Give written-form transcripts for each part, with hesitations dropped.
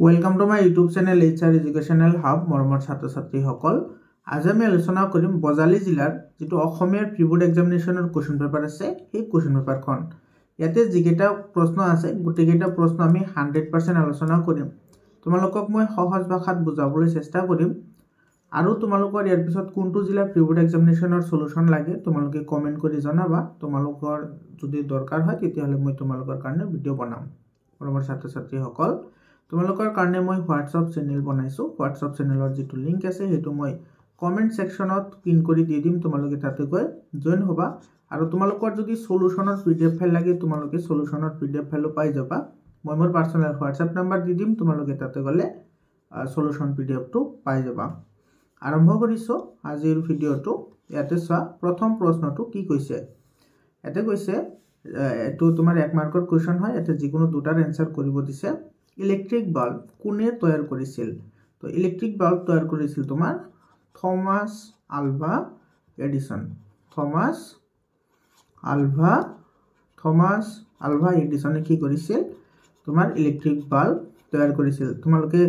Welcome to my YouTube channel HR Educational Hub মৰমৰ ছাত্ৰ ছাত্ৰীসকল আজি আমি আলোচনা কৰিম বজালী জিলাৰ যেটো অসমীয়াৰ প্ৰি-বোৰ্ড এক্সামিনেশনৰ কোৱেশ্চন পেপাৰ আছে এই কোৱেশ্চন পেপাৰখন ইয়াতে যিকেইটা প্ৰশ্ন আছে গোটেইকেইটা প্ৰশ্ন আমি 100% আলোচনা কৰিম তোমালোকক মই সহজ ভাষাত বুজাবলৈ চেষ্টা কৰিম আৰু তোমালোকৰ ইয়াৰ পিছত কোনটো জিলা প্ৰি-বোৰ্ড এক্সামিনেশনৰ সলিউশন লাগে তোমালোকে কমেন্ট কৰি জনাবা তোমালোকৰ যদি দৰকাৰ হয় তেতিয়াহলে মই তোমালোকৰ কাৰণে ভিডিও বনাম মৰমৰ ছাত্ৰ ছাত্ৰীসকল তোমালোকৰ কাৰণে মই WhatsApp চেনেল বনাইছো WhatsApp চেনেলৰ যেটো লিংক আছে হেতু মই কমেন্ট সেকশনত পিন কৰি দি দিম তোমালোকে তাতে গৈ জয়েন হ'বা আৰু তোমালোকৰ যদি সলিউশনৰ PDF ফাইল লাগে তোমালোকে সলিউশনৰ PDF ফাইল পাই যাবা মই মোৰ পাৰ্সোনাল WhatsApp নম্বৰ দি দিম তোমালোকে তাতে গলে সলিউশন PDF টো পাই যাবা আৰম্ভ কৰিছো আজিৰ ভিডিওটো ইয়াতে চোৱা প্ৰথম প্ৰশ্নটো কি কৈছে এতে কৈছে এটো তোমাৰ 1 মাৰ্কৰ কোৱেশ্চন হয় এতে যিকোনো দুটাৰ আনসাৰ কৰিব দিছে ইলেক্ট্ৰিক বাল্ব কোনে তৈয়াৰ কৰিছিল তো ইলেক্ট্ৰিক বাল্ব তৈয়াৰ কৰিছিল তোমাৰ Thomas Alva Edison Thomas Alva এডিসনে কি কৰিছিল তোমাৰ ইলেক্ট্ৰিক বাল্ব তৈয়াৰ কৰিছিল তোমালোকে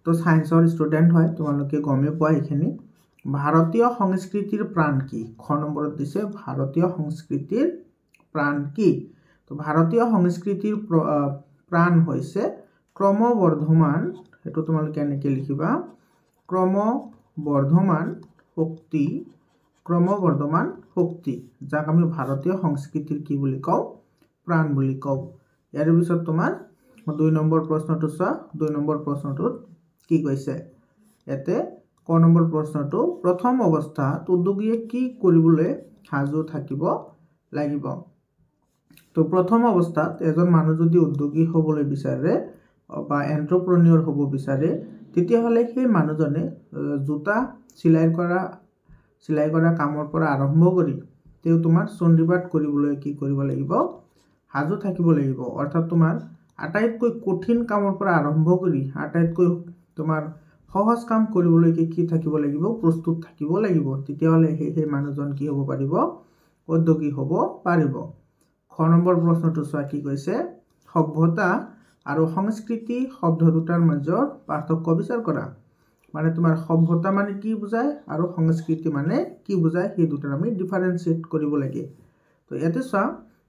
তো সায়েন্সৰ ষ্টুডেন্ট হয় তোমালোকে গমে পোৱা এখিনি ভাৰতীয় সংস্কৃতিৰ প্ৰাণ কি খ নম্বৰত দিছে ভাৰতীয় সংস্কৃতিৰ প্ৰাণ কি তো ভাৰতীয় সংস্কৃতিৰ প্ৰাণ হৈছে ক্ৰমবৰ্ধমান এটো তোমালোকে এনেকে লিখিবা ক্ৰমবৰ্ধমান শক্তি যাক আমি ভাৰতীয় সংস্কৃতিৰ কি বুলি কও প্ৰাণ বুলি কও ইয়াৰ পিছত তোমাৰ 2 নম্বৰ প্ৰশ্নটো চোৱা 2 নম্বৰ প্ৰশ্নটোত কি কৈছে এতে ক নম্বৰ প্ৰশ্নটো প্ৰথম অৱস্থাত উদ্যোগীয়ে কি কৰিবলৈ সাজু থাকিব লাগিব তো প্ৰথম অৱস্থাত এজন মানুহ যদি উদ্যোগী হ'বলৈ বিচাৰে বা এন্টাৰপ্ৰেনিয়ৰ হ'ব বিচাৰে তেতিয়া হলে সেই মানুহজনে জোতা সিলাই কৰা কামৰ পৰা আৰম্ভ কৰি তেও তোমাৰ চণ্ডীপাঠ কৰিবলৈ কি কৰিব লাগিব হাজু থাকিব লাগিব অৰ্থাৎ তোমাৰ আটাইতকৈ কঠিন কামৰ পৰা আৰম্ভ কৰি আটাইতকৈ তোমাৰ সহজ কাম কৰিবলৈ কি থাকিব লাগিব প্ৰস্তুত থাকিব লাগিব তেতিয়া হলে সেই মানুহজন কি হ'ব পাৰিব উদ্যোগী হ'ব পাৰিব খ নম্বৰ প্ৰশ্নটো চোৱা কি কৈছে সভ্যতা আৰু সংস্কৃতি শব্দ দুটাৰ মাজৰ পাৰ্থক্য বিচাৰ কৰা মানে তোমাৰ সভ্যতা মানে কি বুজায় আৰু সংস্কৃতি মানে কি বুজায় সেই দুটাৰ আমি ডিফাৰেন্সিয়েট কৰিব লাগে তো ইয়াতে চোৱা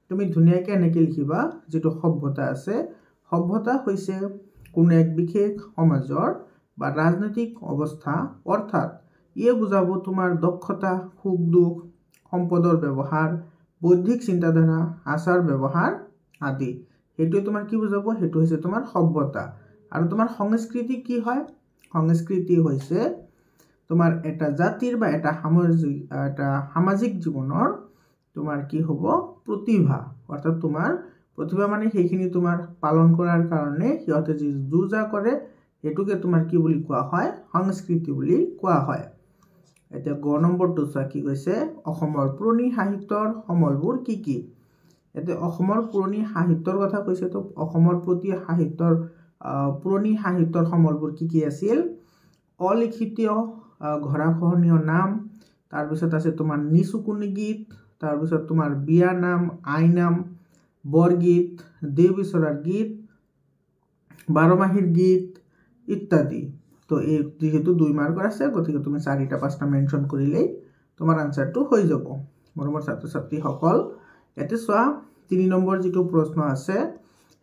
তুমি ধুনিয়াকৈ এনেকৈ লিখিবা যেটো সভ্যতা আছে সভ্যতা হৈছে কোনো এক বিশেষ সমাজৰ বা ৰাজনৈতিক অৱস্থা অৰ্থাৎ ইয়ে বুজাব তোমাৰ দক্ষতা সুখ দুখ সম্পদৰ ব্যৱহাৰ বৌদ্ধিক চিন্তাধাৰা আচাৰ ব্যৱহাৰ আদি হেতু তোমাৰ কি বুজাব হেতু হৈছে তোমাৰ সভ্যতা আৰু তোমাৰ সংস্কৃতি কি হয় সংস্কৃতি হৈছে তোমাৰ এটা জাতিৰ বা এটা সামাজিক জীৱনৰ তোমাৰ কি হ'ব প্ৰতিভা অৰ্থাৎ তোমাৰ প্ৰতিভা মানে সেইখিনি তোমাৰ পালন কৰাৰ কাৰণে সিহঁতে যি যুজা কৰে হেতুকে তোমাৰ কি বুলি কোৱা হয় সংস্কৃতি বুলি কোৱা হয় এতিয়া গ নম্বৰটো চোৱা কি কৈছে অসমৰ পুৰণি সাহিত্যৰ সমলবোৰ কি কি এতে অসমৰ পুৰণি সাহিত্যৰ কথা কৈছে তো অসমৰ পুৰণি সাহিত্যৰ সমলবোৰ কি আছিল অলিখিত ঘৰাখহনীয় নাম তাৰ পিছত আছে তোমাৰ নিচুকুনি গীত তাৰ পিছত তোমাৰ বিয়া নাম আই নাম বৰগীত দেৱবিচৰাৰ গীত বাৰমাহীৰ গীত ইত্যাদি তো এই যেহেতু 2 মাৰ্কৰ আছে গতিকে তুমি 4টা 5টা মেনশন কৰিলেই তোমাৰ আনসাৰটো হৈ যাব মৰমৰ ছাত্ৰ ছাত্ৰীসকল এতে চোৱা 3 নম্বৰ যেটো প্ৰশ্ন আছে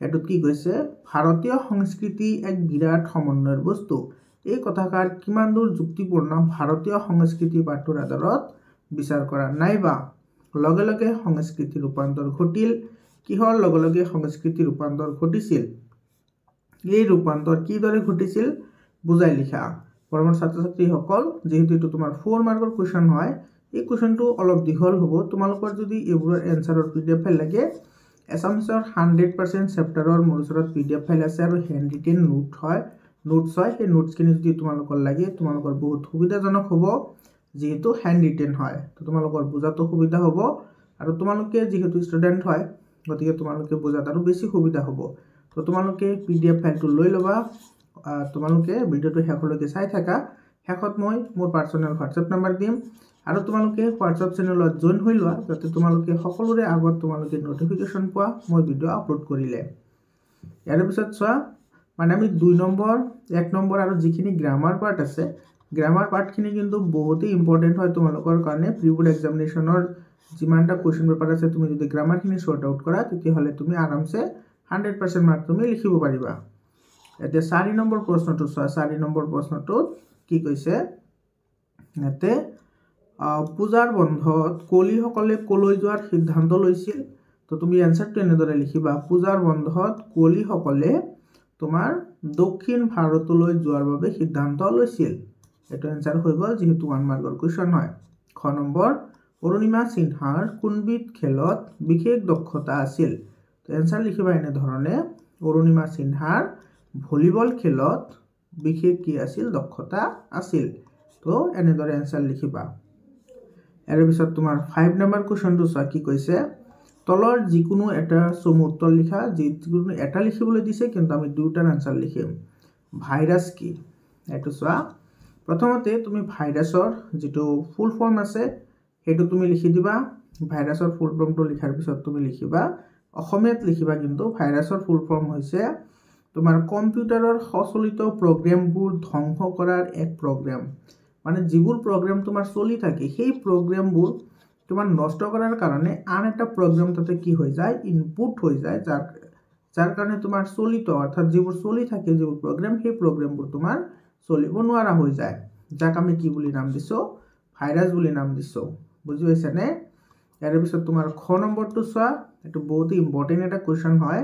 এটো কি কৈছে ভাৰতীয় সংস্কৃতি এক বিৰাট সমন্বয়ৰ বস্তু এই কথাকাৰ কিমান দূৰ যুক্তিপূৰ্ণ ভাৰতীয় সংস্কৃতি পাঠৰ আধাৰত বিচাৰ কৰা নাইবা লগে লগে সংস্কৃতি ৰূপান্তৰ ঘটিল কিহৰ লগে লগে সংস্কৃতি ৰূপান্তৰ ঘটিছিল এই ৰূপান্তৰ কিদৰে ঘটিছিল বুজাই লিখা মৰমৰ ছাত্ৰ ছাত্ৰীসকল যেহেতু এটো তোমাৰ 4 মাৰ্কৰ কোৱেশ্চন হয় এই কোৱেশ্চনটো অলপ দীঘল হ'ব তোমালোকৰ যদি এবোৰৰ এনসাৰৰ PDF ফাইল লাগে এছামিছৰ 100% চেপ্টাৰৰ মোৰ ওচৰত PDF ফাইল আছে আৰু হ্যান্ড ৰিটেন নোটছ হয় এই নোটছখিনি যদি তোমালোকৰ লাগে তোমালোকৰ বহুত সুবিধাজনক হ'ব যেহেতু হ্যান্ড ৰিটেন হয় তো তোমালোকৰ বুজাটো সুবিধা হ'ব আৰু তোমালোকে যেহেতু ষ্টুডেন্ট হয় গতিকে তোমালোকে বুজাত আৰু বেছি সুবিধা হ'ব তো তোমালোকে PDF ফাইলটো লৈ লবা তোমালোকে ভিডিওটো শেষলৈকে চাই থাকা শেষত মই মোৰ পাৰ্সোনাল WhatsApp নম্বৰ দিম আৰু তোমালোকে WhatsApp চেনেলত জয়েন হৈ লোৱা যাতে তোমালোকে সকলোৰে আগত তোমালোকে নটিফিকেশন পোৱা মই ভিডিও আপলোড কৰিলে ইয়াৰ পিছত চোৱা মানে আমি 2 নম্বৰ 1 নম্বৰ আৰু যিখিনি গ্ৰামাৰ পাৰ্ট আছে গ্ৰামাৰ পাৰ্টখিনি কিন্তু বহুতেই ইম্পৰ্টেণ্ট হয় তোমালোকৰ কাৰণে প্ৰি বোৰ্ড এক্সামিনেশ্যনৰ যিমানটা কুৱেশ্যন পেপাৰ আছে তুমি যদি গ্ৰামাৰখিনি সৰ্ট আউট কৰা তেতিয়াহ'লে তুমি আৰামছে 100% মাৰ্ক তুমি লিখিব পাৰিবা এতিয়া 4 নম্বৰ প্ৰশ্নটো চোৱা 4 নম্বৰ প্ৰশ্নটোত কি কৈছে ইয়াতে পূজাৰ বন্ধত কুঁৱলীসকলে কলৈ যোৱাৰ সিদ্ধান্ত লৈছিল তো তুমি এনসাৰটো এনেদৰে লিখিবা পূজাৰ বন্ধত কুঁৱলীসকলে তোমাৰ দক্ষিণ ভাৰতলৈ যোৱাৰ বাবে সিদ্ধান্ত লৈছিল এটো এনসাৰ হৈ গ'ল যেহেতু 1 মাৰ্কৰ কোৱেশ্চন হয় খ নম্বৰ অৰুণিমা সিনহাৰ কোনবিধ খেলত বিশেষ দক্ষতা আছিল তো এনসাৰ লিখিবা এনে ধৰণে অৰুণিমা সিনহাৰ ভলিবল খেলত বিশেষ কি আছিল দক্ষতা আছিল তো এনেদৰে এনসাৰ লিখিবা এৰ পিছত তোমাৰ 5 নম্বৰ কোৱেশ্চনটো চোৱা কি কৈছে তলৰ যিকোনো এটা সম উত্তৰ লিখা যিকোনো এটা লিখিবলৈ দিছে কিন্তু আমি দুটাৰ আনসাৰ লিখিম ভাইৰাছ কি এটো চোৱা প্ৰথমতে তুমি ভাইৰাছৰ যেটো ফুল ফৰ্ম আছে হেতু তুমি লিখি দিবা ভাইৰাছৰ ফুল ফৰ্মটো লিখাৰ পিছত তুমি লিখিবা অসমীয়াত লিখিবা কিন্তু ভাইৰাছৰ ফুল ফৰ্ম হৈছে তোমাৰ কম্পিউটাৰৰ সচলিত প্ৰগ্ৰামবোৰ ধ্বংস কৰাৰ এক প্ৰগ্ৰাম মানে যিবোৰ প্ৰগ্ৰাম তোমাৰ চলি থাকে সেই প্ৰগ্ৰামবোৰ তোমাৰ নষ্ট কৰাৰ কাৰণে আন এটা প্ৰগ্ৰাম তাতে কি হৈ যায় ইনপুট হৈ যায় যাৰ কাৰণে তোমাৰ চলিত অৰ্থাৎ যিবোৰ চলি থাকে যিবোৰ প্ৰগ্ৰাম সেই প্ৰগ্ৰামবোৰ তোমাৰ চলিব নোৱাৰা হৈ যায় যাক আমি কি বুলি নাম দিছো ভাইৰাছ বুলি নাম দিছো বুজি পাইছা নে ইয়াৰ পিছত তোমাৰ খ নম্বৰটো চোৱা এটো বহুত ইম্পৰ্টেন্ট এটা কোৱেশ্চন হয়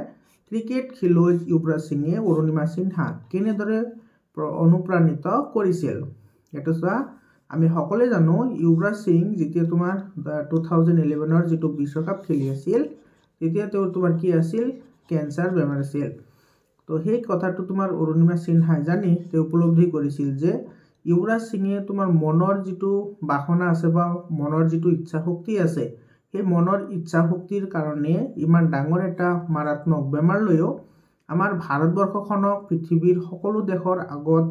ক্ৰিকেট খেলুৱৈ যুৱৰাজ সিঙে অৰুণিমা সিনহা কেনেদৰে অনুপ্ৰাণিত কৰিছিল এটো চোৱা আমি সকলোৱে জানো যুৱৰাজ সিং যেতিয়া তোমাৰ 2011 ৰ যেটো বিশ্বকাপ খেলি আছিল তেতিয়া তেওঁ তোমাৰ কি আছিল ক্যান্সাৰ বেমাৰ আছিল তো সেই কথাটো তোমাৰ অৰুণিমা সিনহাই জানি তে উপলব্ধি কৰিছিল যে যুৱৰাজ সিঙে তোমাৰ মনৰ যেটো বাসনা আছে বা মনৰ যেটো ইচ্ছা শক্তি আছে সেই মনৰ ইচ্ছা শক্তিৰ কাৰণে ইমান ডাঙৰ এটা মাৰাত্মক বেমাৰ লৈও আমাৰ ভাৰতবৰ্ষখনক পৃথিৱীৰ সকলো দেশৰ আগত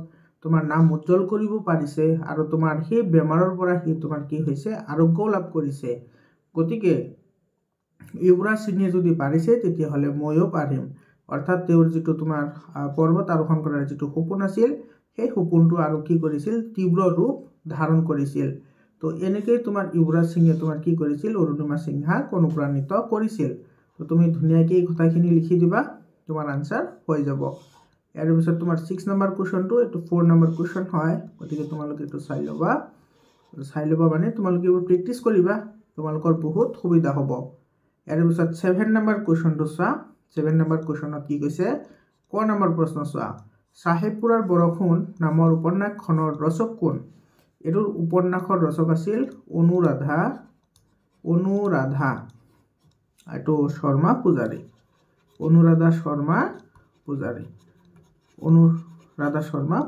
তোমাৰ নাম উজ্জ্বল কৰিব পাৰিছে আৰু তোমাৰ সেই বেমাৰৰ পৰা হি তোমাৰ কি হৈছে আৰোগ্য লাভ কৰিছে গতিকে যুৱৰাজ সিঙে যদি পাৰিছে তেতিয়া হলে ময়ো পাৰিম অৰ্থাৎ তেওঁৰ যেটো তোমাৰ পৰ্বত আৰোহণ কৰাৰ যেটো সপোন আছিল সেই সপোনটো আৰু কি কৰিছিল তীব্ৰ ৰূপ ধাৰণ কৰিছিল তো এনেকৈ তোমাৰ যুৱৰাজ সিঙে তোমাৰ কি কৰিছিল অৰুণিমা সিনহাক অনুপ্ৰাণিত কৰিছিল তো তুমি ধুনিয়াকৈ এই কথাখিনি লিখি দিবা তোমাৰ আনসাৰ হৈ যাব ইয়াৰ পিছত তোমাৰ 6 নম্বৰ কোৱেশ্চনটো এটো 4 নম্বৰ কোৱেশ্চন হয় গতিকে তোমালোকে এটো চাই লবা মানে তোমালোকে এবোৰ প্ৰেক্টিস কৰিবা তোমালোকৰ বহুত সুবিধা হ'ব ইয়াৰ পিছত 7 নম্বৰ কোৱেশ্চনটো চোৱা 7 নম্বৰ কোৱেশ্চনত কি কৈছে ক নম্বৰ প্ৰশ্ন চোৱা সাহেবপুৰৰ বৰষুণ নামৰ উপন্যাসখনৰ ৰচক কোন এটোৰ উপন্যাসৰ ৰচক আছিল অনুৰাধা এটো শৰ্মা পূজাৰী অনুৰাধা শৰ্মা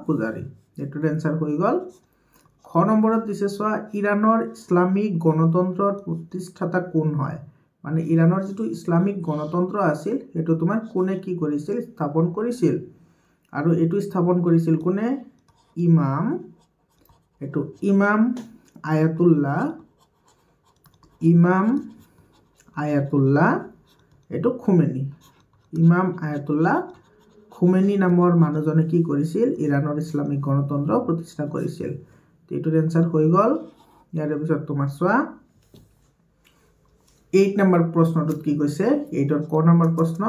পূজাৰী এটোৰ আনসাৰ হৈ গল খ নম্বৰত দিছে চোৱা ইৰানৰ ইসলামিক গণতন্ত্ৰৰ প্ৰতিষ্ঠাতা কোন হয় মানে ইৰানৰ যেটো ইসলামিক গণতন্ত্ৰ আছিল এটো তোমাৰ কোনে কি কৰিছিল স্থাপন কৰিছিল আৰু এটো স্থাপন কৰিছিল কোনে ইমাম আয়াতুল্লাহ এটো খুমেনি ইমাম আয়াতুল্লাহ খুমেনি নামৰ মানুহজনে কি কৰিছিল ইৰানৰ ইসলামিক গণতন্ত্ৰ প্ৰতিষ্ঠা কৰিছিল এটোৰ আনসাৰ হৈ গল ইয়াৰ পিছত তোমাৰ চোৱা 8 নম্বৰ প্ৰশ্নটোত কি কৈছে 8ৰ ক নম্বৰ প্ৰশ্ন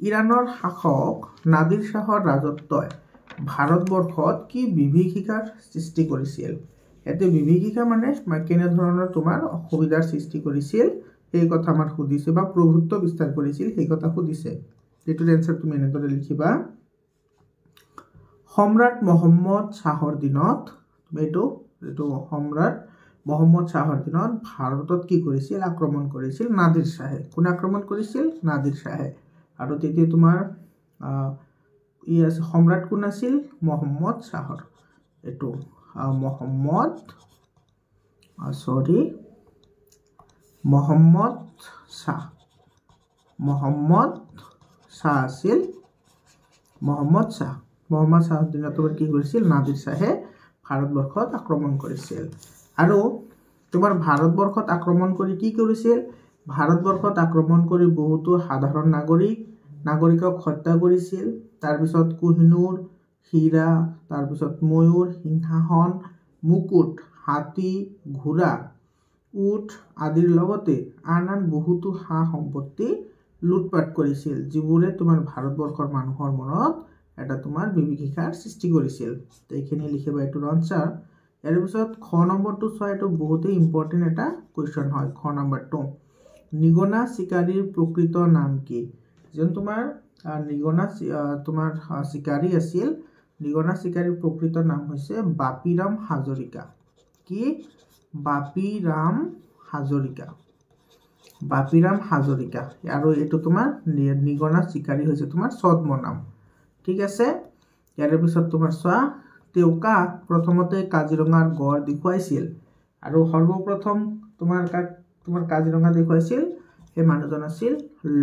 ইৰানৰ শাসক নাদিৰ শাহৰ ৰাজত্বই ভাৰতবৰ্ষত কি বিভীষিকাৰ সৃষ্টি কৰিছিল এতে বিভীষিকা মানে কেনে ধৰণৰ তোমাৰ অসুবিধাৰ সৃষ্টি কৰিছিল এই কথা আমাৰ সুধিছে বা প্ৰভুত্ব বিস্তাৰ কৰিছিল এই কথা সুধিছে এটোৰ আনসাৰ তুমি এনেদৰে লিখিবা সম্ৰাট মহম্মদ শাহৰ দিনত এটো সম্ৰাট মহম্মদ শাহৰ দিনত ভাৰতত কি কৰিছিল আক্ৰমণ কৰিছিল নাদিৰ শাহে কোন আক্ৰমণ কৰিছিল নাদিৰ শাহে আৰু তেতিয়া তোমাৰ সম্ৰাট কোন আছিল মহম্মদ শাহৰ এটো মহম্মদ শাহ আছিল মহম্মদ শাহৰ দিনত কি কৰিছিল নাদিৰ শাহে ভাৰতবৰ্ষত আক্ৰমণ কৰিছিল আৰু তোমাৰ ভাৰতবৰ্ষত আক্ৰমণ কৰি কি কৰিছিল ভাৰতবৰ্ষত আক্ৰমণ কৰি বহুতো সাধাৰণ নাগৰিকক হত্যা কৰিছিল তাৰপিছত কোহিনুৰ হীৰা তাৰপিছত ময়ূৰ সিংহাসন মুকুট হাতী ঘোঁৰা উট আদিৰ লগতে আন আন বহুতো সা সম্পত্তি লুটপাট কৰিছিল যিবোৰে তোমাৰ ভাৰতবৰ্ষৰ মানুহৰ মনত এটা তোমাৰ বিভীষিকাৰ সৃষ্টি কৰিছিল তো এইখিনি লিখিবা এইটোৰ আনসাৰ ইয়াৰ পিছত খ নম্বৰটো চোৱা এইটো বহুতেই ইম্পৰ্টেণ্ট এটা কুৱেশ্যন হয় খ নম্বৰটো নিগনা চিকাৰীৰ প্ৰকৃত নাম কি যেন তোমাৰ নিগনা তোমাৰ চিকাৰী আছিল নিগনা চিকাৰীৰ প্ৰকৃত নাম হৈছে বাপিৰাম হাজৰিকা কি বাপিৰাম হাজৰিকা আৰু এইটো তোমাৰ নিগনা চিকাৰী হৈছে তোমাৰ ছদ্ম নাম ঠিক আছে ইয়াৰ পিছত তোমাৰ চোৱা তেওঁ কাক প্ৰথমতে কাজিৰঙাৰ গড় দেখুৱাইছিল আৰু সৰ্বপ্ৰথম তোমাৰ কাজিৰঙা দেখুৱাইছিল সেই মানুহজন আছিল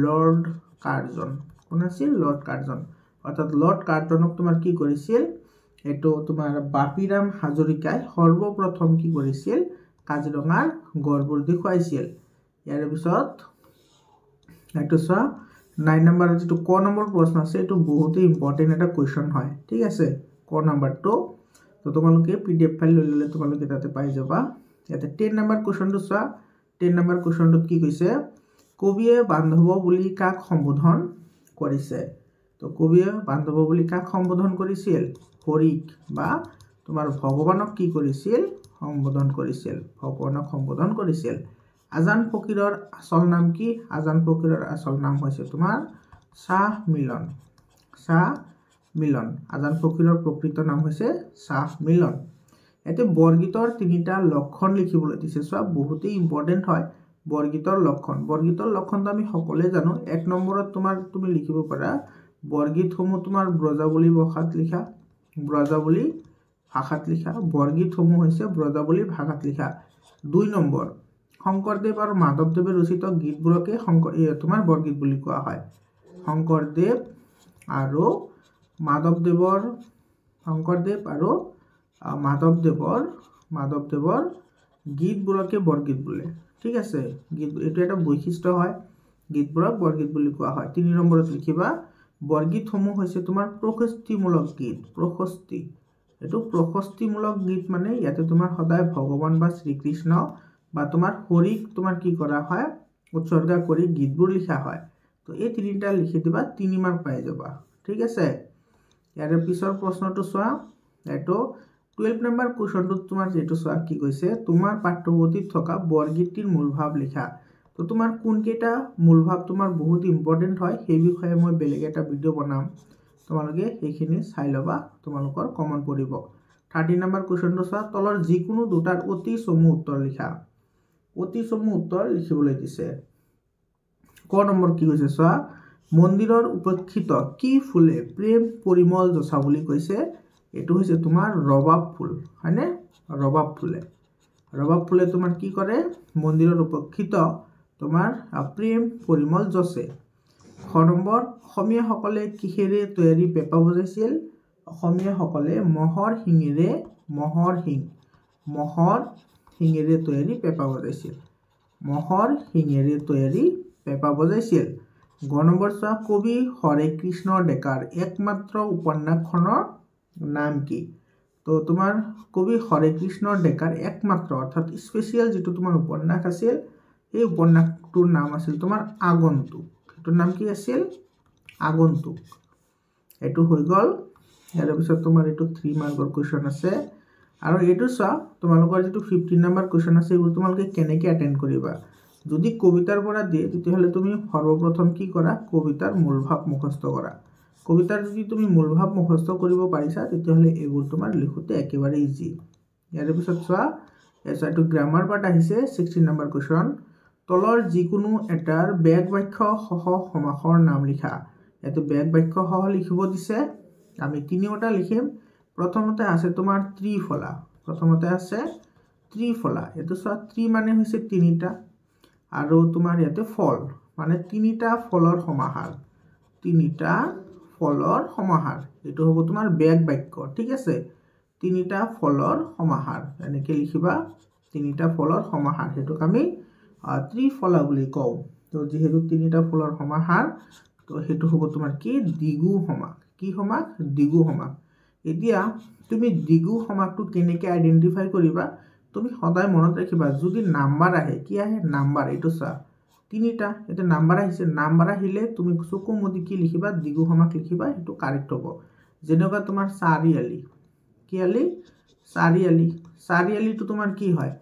লৰ্ড কাৰ্জন কোন আছিল লৰ্ড কাৰ্জন অৰ্থাৎ লৰ্ড কাৰ্জনক তোমাৰ কি কৰিছিল এইটো তোমাৰ বাপিৰাম হাজৰিকাই সৰ্বপ্ৰথম কি কৰিছিল কাজিৰঙাৰ গড়বোৰ দেখুৱাইছিল ইয়াৰ পিছত এইটো চোৱা 9 নম্বৰ যেটো ক নম্বৰ প্ৰশ্ন আছে এটো বহুতই ইম্পৰ্টেন্ট এটা কোৱেশ্চন হয় ঠিক আছে ক নম্বৰটো তো তোমালোকে পিডিএফ ফাইল লৈ ললে তোমালোকে তাতে পাই যাবা ইয়াতে 10 নম্বৰ কোৱেশ্চনটো চোৱা 10 নম্বৰ কোৱেশ্চনটোত কি কৈছে কবিয়ে বান্ধৱ বুলি কাক সম্বোধন কৰিছে তো কবিয়ে বান্ধৱ বুলি কাক সম্বোধন কৰিছিল হৰিক বা তোমাৰ ভগৱানক কি কৰিছিল সম্বোধন কৰিছিল আজান ফকীৰৰ আসল নাম কি আজান ফকীৰৰ আসল নাম হৈছে তোমাৰ শাহ মিলন আজান ফকীৰৰ প্ৰকৃত নাম হৈছে শাহ মিলন এতে বৰগীতৰ তিনিটা লক্ষণ লিখিবলৈ দিছে চোৱা বহুতেই ইম্পৰ্টেন্ট হয় বৰগীতৰ লক্ষণটো আমি সকলোৱে জানো এক নম্বৰত তোমাৰ তুমি লিখিব পাৰা বৰগীতসমূহ তোমাৰ ব্ৰজাৱলী ভাষাত লিখা বৰগীতসমূহ হৈছে ব্ৰজাৱলী ভাষাত লিখা 2 নম্বৰ শংকৰদেৱ আৰু মাধৱদেৱে ৰচিত গীতবোৰকে তোমাৰ বৰগীত বুলি কোৱা হয় শংকৰদেৱ আৰু মাধৱদেৱৰ গীতবোৰকে বৰগীত বোলে ঠিক আছে গীত এটো এটা বৈশিষ্ট্য হয় গীতবোৰক বৰগীত বুলি কোৱা হয় 3 নম্বৰত লিখিবা বৰগীতসমূহ হৈছে তোমাৰ প্ৰশস্তিমূলক গীত প্ৰশস্তিমূলক গীত মানে ইয়াতে তোমাৰ সদায় ভগৱান বা শ্ৰীকৃষ্ণ বা তোমাৰ হৰিক তোমাৰ কি কৰা হয় উৎসৰ্গা কৰি গীতবোৰ লিখা হয় তো এই তিনিটা লিখি দিবা 3 মাৰ্ক পাই যাবা ঠিক আছে ইয়াৰ পিছৰ প্ৰশ্নটো চোৱা এটো 12 নম্বৰ কোৱেশ্চনটো তোমাৰ যেটো চোৱা কি কৈছে তোমাৰ পাঠ্যপুথিত থকা বৰগীতটিৰ মূলভাৱ লিখা তো তোমাৰ কোন কেটা মূলভাৱ তোমাৰ বহুত ইম্পৰ্টেন্ট হয় সেই বিষয়ে মই বেলেগ এটা ভিডিও বনাম তোমালোকে এইখিনি চাই লবা তোমালোকৰ কমন পৰিব 13 নম্বৰ কোৱেশ্চনটো চোৱা তলৰ যিকোনো দুটাৰ অতি চমু উত্তৰ লিখা অতি চমু উত্তৰ লিখিবলৈ দিছে ক নম্বৰ কি কৈছে চোৱা মন্দিৰৰ উপেক্ষিত কি ফুলে প্ৰেম পৰিমল জছা বুলি কৈছে এটো হৈছে তোমাৰ ৰবাব ফুল হয়নে ৰবাব ফুলে তোমাৰ কি কৰে মন্দিৰৰ উপেক্ষিত তোমাৰ প্ৰেম পৰিমল জছে খ নম্বৰ অসমীয়া সকলে কিহেৰে তৈয়াৰী পেপা বজাইছিল অসমীয়া সকলে মহৰ শিঙেৰে তৈয়াৰী পেপা বজাইছিল গ নম্বৰ চোৱা কবি হৰে কৃষ্ণ ডেকাৰ একমাত্ৰ উপন্যাসখনৰ নাম কি তো তোমাৰ কবি হৰে কৃষ্ণ ডেকাৰ একমাত্ৰ অৰ্থাৎ স্পেশাল যেটো তোমাৰ উপন্যাস আছিল এই উপন্যাসটোৰ নাম আছিল তোমাৰ আগন্তুক এটোৰ নাম কি আছিল আগন্তুক এটো হৈ গল ইয়াৰ পিছত তোমাৰ এটো 3 মাৰ্কৰ কোৱেশ্চন আছে আৰু এটো চোৱা তোমালোকৰ যেটো 15 নম্বৰ কোৱেশ্চন আছে এই তোমালোকে কেনেকৈ অ্যাটেন্ড কৰিবা যদি কবিতাৰ পৰা দিয়ে তেতিয়াহলে তুমি সৰ্বপ্ৰথম কি কৰা কবিতাৰ মূলভাৱ মুখস্থ কৰা কবিতাৰ যদি তুমি মূলভাৱ মুখস্থ কৰিব পাৰিছা তেতিয়াহলে এইবোৰ তোমাৰ লিখোতে একেবাৰে ইজি ইয়াৰ পিছত চোৱা এটো গ্ৰামাৰ পাৰ্ট আহিছে 16 নম্বৰ কোৱেশ্চন তলৰ যিকোনো এটাৰ বেগ বাক্য সহ সমাসৰ নাম লিখা এটো বেগ বাক্য সহ লিখিব দিছে আমি তিনিওটা লিখিম প্ৰথমতে আছে তোমাৰ ত্ৰিফলা এটো চোৱা ত্ৰি মানে হৈছে তিনিটা আৰু তোমাৰ ইয়াতে ফল মানে তিনিটা ফলৰ সমাহাৰ এটো হ'ব তোমাৰ বেগ বাক্য ঠিক আছে তিনিটা ফলৰ সমাহাৰ এনেকৈ লিখিবা তিনিটা ফলৰ সমাহাৰ হেতুক আমি ত্ৰিফলা বুলি কওঁ তো যেহেতু তিনিটা ফলৰ সমাহাৰ তো হেতু হ'ব তোমাৰ কি দ্বিগু সমাস কি সমাস দ্বিগু সমাস এতিয়া তুমি দ্বিগু সমাসটো কেনেকৈ আইডেন্টিফাই কৰিবা তুমি সদায় মনত ৰাখিবা যদি নাম্বাৰ আহে কি আহে নাম্বাৰ এইটো চা তিনিটা এটা নাম্বাৰ আহিছে নাম্বাৰ আহিলে তুমি চকু মুদি কি লিখিবা দ্বিগু সমাস লিখিবা এটো কাৰেক্ট হ'ব যেনেকুৱা তোমাৰ চাৰিআলি কি আলি চাৰিআলিটো তোমাৰ কি হয়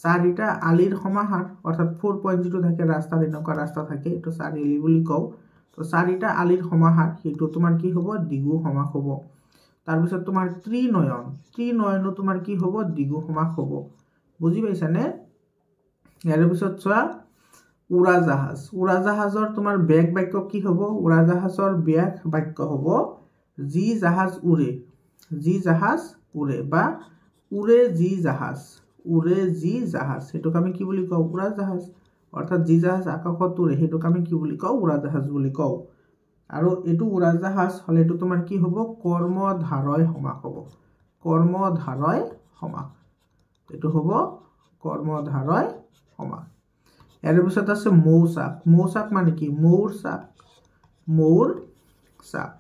চাৰিটা আলিৰ সমাহাৰ অৰ্থাৎ 4.0 থাকে ৰাস্তাৰ এনেকুৱা ৰাস্তা থাকে এটো চাৰিআলি বুলি কও তো চাৰিটা আলিৰ সমাহাৰ হেতু তোমাৰ কি হ'ব দ্বিগু সমাস হ'ব তাৰ পিছত তোমাৰ ত্ৰিনয়ন তোমাৰ কি হ'ব দ্বিগু সমাস হ'ব বুজি পাইছানে ইয়াৰ পিছত চোৱা উৰাজাহাজৰ তোমাৰ বেগ বাক্য কি হ'ব উৰাজাহাজৰ বেগ বাক্য হ'ব যি জাহাজ উৰে বা উৰে যি জাহাজ হেতুক আমি কি বুলি কও উৰাজাহাজ অৰ্থাৎ যি জাহাজ আকাশত উৰে হেতুক আমি কি বুলি কও উৰাজাহাজ বুলি কও আৰু এটো উৰাজাহাজ হলে এটো তোমাৰ কি হ'ব কৰ্মধাৰয় সমাস হ'ব কৰ্মধাৰয় সমাস এটো হ'ব কৰ্মধাৰয় সমাস ইয়াৰ পিছত আছে মৌচাক মানে কি মৌৰ চাক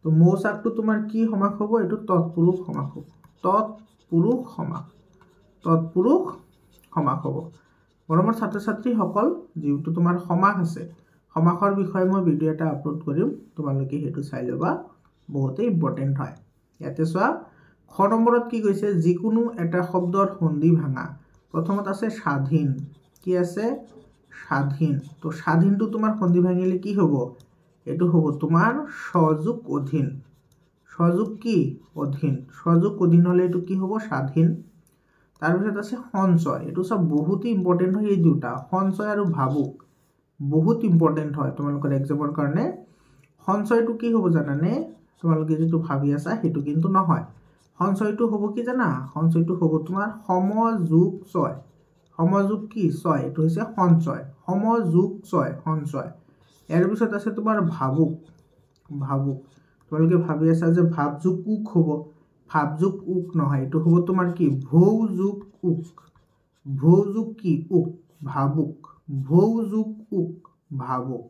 তো মৌচাকটো তোমাৰ কি সমাস হ'ব এটো তৎপুৰুষ সমাস হ'ব তৎপুৰুষ সমাস হ'ব মৰমৰ ছাত্ৰ ছাত্ৰী সকল যেটো তোমাৰ সমাস আছে সমাসৰ বিষয়ে মই ভিডিও এটা আপলোড কৰিম তোমালোকে হেতু চাই লবা বহুত ইম্পৰ্টেন্ট হয় ইয়াতে চোৱা খ নম্বৰত কি কৈছে যিকোনো এটা শব্দৰ সন্ধি ভাঙা প্ৰথমত আছে স্বাধীন কি আছে স্বাধীন তো স্বাধীনটো তোমাৰ সন্ধি ভাঙিলে কি হ'ব এটো হ'ব তোমাৰ সযোগ অধীন হলে এটো কি হ'ব স্বাধীন তাৰ পিছত আছে সঞ্চয় এটো সব বহুত ইম্পৰ্টেন্ট হয় এই দুটা সঞ্চয় আৰু ভাবুক বহুত ইম্পৰ্টেন্ট হয় তোমালোকৰ এক্সামৰ কাৰণে সঞ্চয়টো কি হ'ব জানানে তোমালোকে যেটো ভাবি আছা হেতু কিন্তু নহয় সঞ্চয়টো হ'ব কি জানা সঞ্চয়টো হ'ব তোমাৰ সমযোগ কি ছয় এটো হৈছে সঞ্চয় সমযোগ ছয় সঞ্চয় ইয়াৰ পিছত আছে তোমাৰ ভাবুক তোমালোকে ভাবি আছা যে ভাবযোগ উক হ'ব ভাবযোগ উক নহয় এটো হ'ব তোমাৰ কি ভৌযোগ কি উক ভাবুক ভৌযোগ উক ভাবুক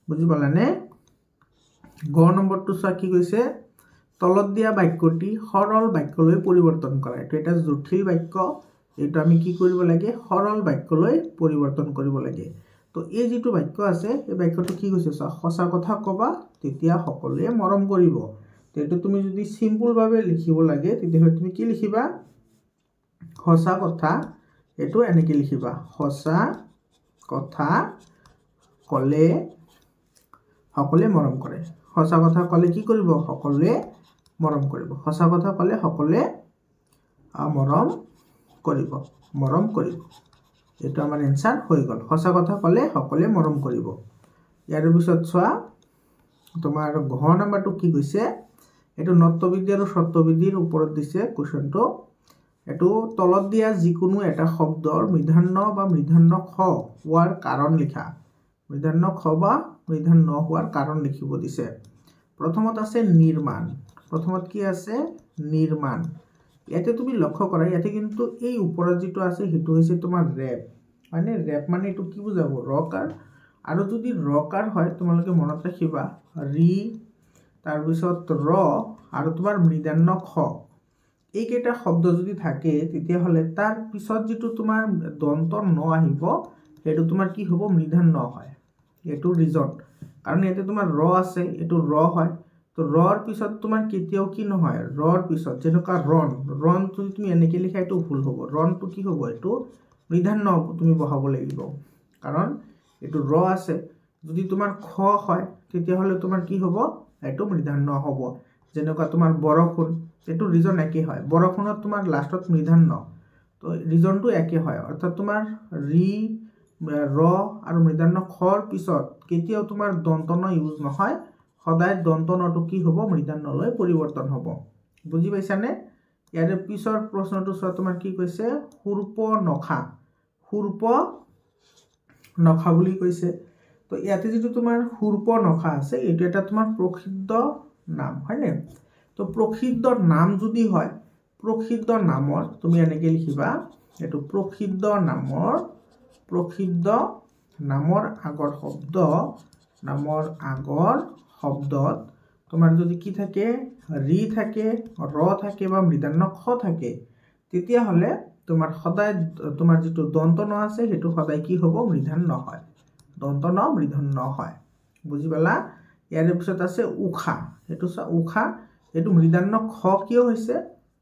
বুজি পালানে গ নম্বৰটো চোৱা কি কৈছে তলত দিয়া বাক্যটি সৰল বাক্যলৈ পৰিৱৰ্তন কৰা এটো এটা জটিল বাক্য এটো আমি কি কৰিব লাগে সৰল বাক্যলৈ পৰিৱৰ্তন কৰিব লাগে তো এই যেটো বাক্য আছে এই বাক্যটো কি কৈছে সঁচা কথা কবা তেতিয়া সকলোৱে মৰম কৰিব তেটো তুমি যদি সিম্পল ভাবে লিখিব লাগে তেতিয়া তুমি কি লিখিবা সঁচা কথা এটো এনেকৈ লিখিবা সঁচা কথা কলে সকলোৱে মৰম কৰে সঁচা কথা কলে কি কৰিব সকলোৱে মৰম কৰিব সঁচা কথা কলে সকলোৱে মৰম কৰিব এটো আমাৰ এনসাৰ হৈ গল সঁচা কথা কলে সকলোৱে মৰম কৰিব ইয়াৰ পিছত চোৱা তোমাৰ ঘ নম্বৰটো কি কৈছে এটো নত্যবিধি আৰু সত্যবিধিৰ ওপৰত দিছে কোৱেশ্চনটো এটো তলত দিয়া যিকোনো এটা শব্দৰ মূৰ্ধন্য বা মূৰ্ধন্য খ হোৱাৰ কাৰণ লিখা মূৰ্ধন্য খ বা মূৰ্ধন্য হোৱাৰ কাৰণ লিখিব দিছে প্ৰথমত আছে নিৰ্মাণ প্ৰথমত কি আছে নিৰ্মাণ ইয়াতে তুমি লক্ষ্য কৰা ইয়াতে কিন্তু এই ওপৰত যেটো আছে হেতু হৈছে তোমাৰ ৰেপ মানে এটো কি বুজাব ৰকাৰ আৰু যদি ৰকাৰ হয় তোমালোকে মনত ৰাখিবা ৰি তাৰ পিছত ৰ আৰু তোমাৰ মূৰ্ধন্য খ এই কেইটা শব্দ যদি থাকে তেতিয়া হলে তাৰ পিছত যেটো তোমাৰ দন্ত ন আহিব হেতু তোমাৰ কি হ'ব মূৰ্ধন্য হয় এটো ৰিজন কাৰণ ইয়াতে তোমাৰ ৰ আছে এটো ৰ হয় তো ৰৰ পিছত তোমাৰ কেতিয়াও কি নহয় ৰৰ পিছত যেনেকা ৰণ তুমি এনেকৈ লিখা এটো ভুল হ'ব ৰণটো কি হ'ব এটো মূৰ্ধন্য তুমি বহাব লাগিব কাৰণ এটো ৰ আছে যদি তোমাৰ খ হয় তেতিয়া হলে তোমাৰ কি হ'ব এটো মূৰ্ধন্য হ'ব যেনেকা তোমাৰ বৰষুণ এটো ৰিজন একে হয় বৰষুণত তোমাৰ লাষ্টত মূৰ্ধন্য তো ৰিজনটো একে হয় অৰ্থাৎ তোমাৰ ৰি ৰ আৰু মূৰ্ধন্য খৰ পিছত কেতিয়াও তোমাৰ দন্ত ন ইউজ নহয় সদায় দন্ত নটো কি হ'ব মূৰ্ধন্যলৈ পৰিৱৰ্তন হ'ব বুজি পাইছানে ইয়াৰ পিছৰ প্ৰশ্নটো চোৱা তোমাৰ কি কৈছে সূৰ্প নখা বুলি কৈছে তো ইয়াতে যেটো তোমাৰ সূৰ্প নখা আছে এটো এটা তোমাৰ প্ৰসিদ্ধ নাম হয়নে তো প্ৰসিদ্ধ নাম যদি হয় প্ৰসিদ্ধ নামৰ তুমি এনেকৈ লিখিবা এটো প্ৰসিদ্ধ নামৰ আগৰ শব্দত তোমাৰ যদি কি থাকে ৰি থাকে ৰ থাকে বা মৃদান্ন খ থাকে তেতিয়াহ'লে তোমাৰ সদায় তোমাৰ যিটো দন্ত ন আছে সেইটো সদায় কি হ'ব মৃধান্য হয় দন্ত ন মৃধান্য হয় বুজি পালা ইয়াৰ পিছত আছে উখা এইটো উখা এইটো মৃদান্য খ কিয় হৈছে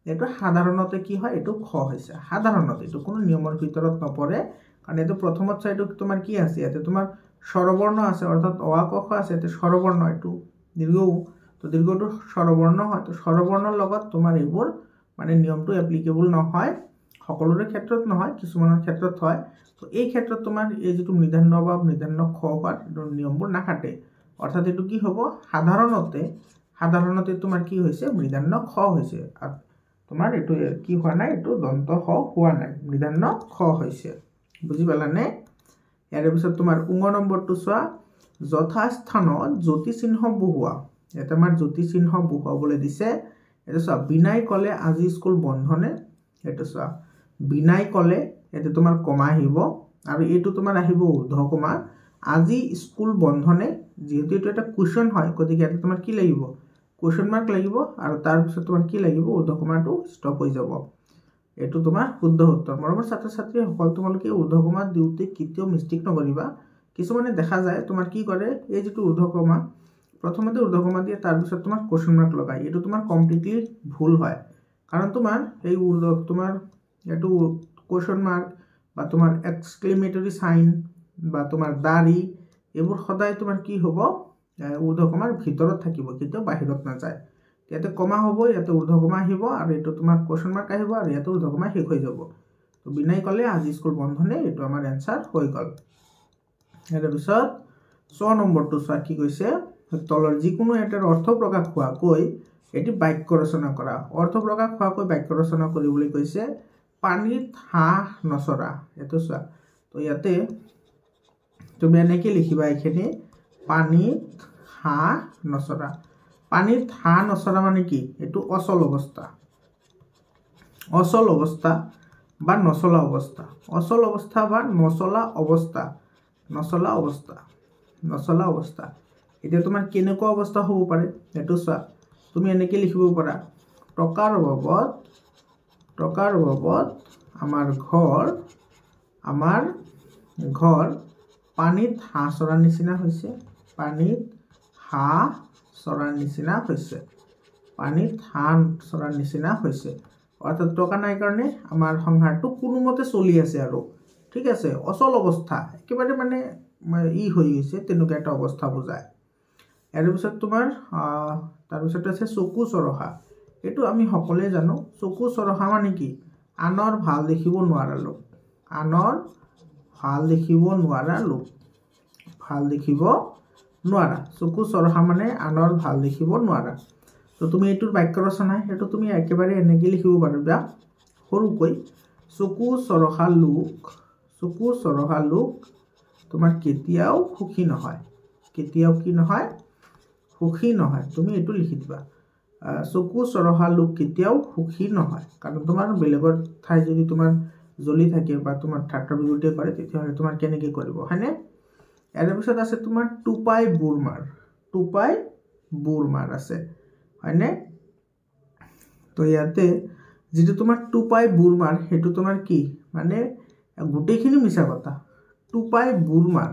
এইটো সাধাৰণতে কি হয় এইটো খ হৈছে সাধাৰণতে এইটো কোনো নিয়মৰ ভিতৰত নপৰে কাৰণ এইটো প্ৰথমত চাইটো তোমাৰ কি আছে ইয়াতে তোমাৰ স্বৰবৰ্ণ আছে অৰ্থাৎ অ ক খ আছে ইয়াতে স্বৰবৰ্ণ এইটো দীৰ্ঘ তো দীৰ্ঘটো স্বৰবৰ্ণ হয় তো স্বৰবৰ্ণৰ লগত তোমাৰ এইবোৰ মানে নিয়মটো এপ্লিকেবল নহয় সকলোৰে ক্ষেত্ৰত নহয় কিছুমানৰ ক্ষেত্ৰত হয় তো এই ক্ষেত্ৰত তোমাৰ এই যিটো মৃধান্য বা মৃধান্য খ হোৱাৰ নিয়মবোৰ নাখাটে অৰ্থাৎ এইটো কি হ'ব সাধাৰণতে তোমাৰ কি হৈছে মৃধান্য খ হৈছে আৰু তোমাৰ এইটো কি হোৱা নাই এইটো দন্ত খ হোৱা নাই মৃধান্য খ হৈছে বুজি পালানে ইয়াৰ পিছত তোমাৰ নম্বৰটো চোৱা যথাস্থানত জ্যোতিচিহ্ন বহুৱা ইয়াতে আমাৰ জ্যোতিচিহ্ন বহুৱাবলৈ দিছে এইটো চোৱা বিনাই কলে আজি স্কুল বন্ধনে এইটো চোৱা বিনাই কলে ইয়াতে তোমাৰ কমা আহিব আৰু এইটো তোমাৰ আহিব ঊৰ্ধ্ব কমা আজি স্কুল বন্ধনে যেহেতু এইটো এটা কুৱেশ্যন হয় গতিকে ইয়াতে তোমাৰ কি লাগিব কুৱেশ্যন মাৰ্ক লাগিব আৰু তাৰপিছত তোমাৰ কি লাগিব ঊৰ্ধ্ব কমাটো ষ্টপ হৈ যাব এইটো তোমাৰ শুদ্ধ উত্তৰ মৰমৰ ছাত্ৰ ছাত্ৰীসকল তোমালোকে ঊৰ্ধ্ব কমা দিওঁতে কেতিয়াও মিষ্টেক নকৰিবা কিছুমানে দেখা যায় তোমাৰ কি কৰে এই যিটো ঊৰ্ধ্ব কমা প্ৰথমতে ঊৰ্ধ্ব কমা দিয়ে তাৰপিছত তোমাৰ কুৱেশ্যন মাৰ্ক লগায় এইটো তোমাৰ কমপ্লিটলি ভুল হয় কাৰণ তোমাৰ এই তোমাৰ এইটো কুৱেশ্যন মাৰ্ক বা তোমাৰ এক্সক্লেমেটৰী সাইন বা তোমাৰ দাড়ি এইবোৰ সদায় তোমাৰ কি হ'ব ঊৰ্ধ্ব কমাৰ ভিতৰত থাকিব কেতিয়াও বাহিৰত নাযায় ইয়াতে কমা হ'ব ইয়াতে ঊৰ্ধ্ব কমা আহিব আৰু এইটো তোমাৰ কুৱেশ্যন মাৰ্ক আহিব আৰু ইয়াতে ঊৰ্ধ্ব কমা শেষ হৈ যাব তো বিনাই কলে আজি স্কুল বন্ধনে এইটো আমাৰ এনসাৰ হৈ গ'ল ইয়াৰ পিছত 6 নম্বৰটো চোৱা কি কৈছে তলৰ যিকোনো এটাৰ অৰ্থ প্ৰকাশ হোৱাকৈ এটি বাক্য ৰচনা কৰা অৰ্থ প্ৰকাশ হোৱাকৈ বাক্য ৰচনা কৰিবলৈ কৈছে পানীত হাঁহ নচৰা এইটো চোৱা তো ইয়াতে তুমি এনেকৈ লিখিবা এইখিনি পানীত হাঁহ নচৰা পানীত হাঁহ নচৰা মানে কি এইটো অচল অৱস্থা বা নচলা অৱস্থা অচল অৱস্থা বা নচলা অৱস্থা এতিয়া তোমাৰ কেনেকুৱা অৱস্থা হ'ব পাৰে এইটো চোৱা তুমি এনেকৈ লিখিব পাৰা টকাৰ অভাৱত আমাৰ ঘৰ পানীত হাঁহ চৰাৰ নিচিনা হৈছে অৰ্থাৎ টকা নাই কাৰণে আমাৰ সংসাৰটো কোনোমতে চলি আছে আৰু ঠিক আছে অচল অৱস্থা একেবাৰে মানে হৈ গৈছে তেনেকুৱা এটা অৱস্থা বুজায় ইয়াৰ পিছত তোমাৰ তাৰপিছত আছে চকু চৰহা এইটো আমি সকলোৱে জানো চকু চৰহা মানে কি আনৰ ভাল দেখিব নোৱাৰা চকু চৰহা মানে আনৰ ভাল দেখিব নোৱাৰা তো তুমি এইটোৰ বাক্য ৰচনা এইটো তুমি একেবাৰে এনেকৈ লিখিব পাৰিবা সৰুকৈ চকু চৰহা লোক তোমাৰ কেতিয়াও সুখী নহয় তুমি এইটো লিখি দিবা চকু চৰহা লোক কেতিয়াও সুখী নহয় কাৰণ তোমাৰ বেলেগৰ ঠাই যদি তোমাৰ জ্বলি থাকে বা তোমাৰ ঠাট্টা বিৰুদ্ধে কৰে তেতিয়াহ'লে তোমাৰ কেনেকৈ কৰিব হয়নে ইয়াৰ পিছত আছে তোমাৰ টুপাই বুৰমাৰ আছে হয়নে তো ইয়াতে যিটো তোমাৰ টুপাই বুৰমাৰ সেইটো তোমাৰ কি মানে গোটেইখিনি মিছা কথা টুপাই বুৰমাৰ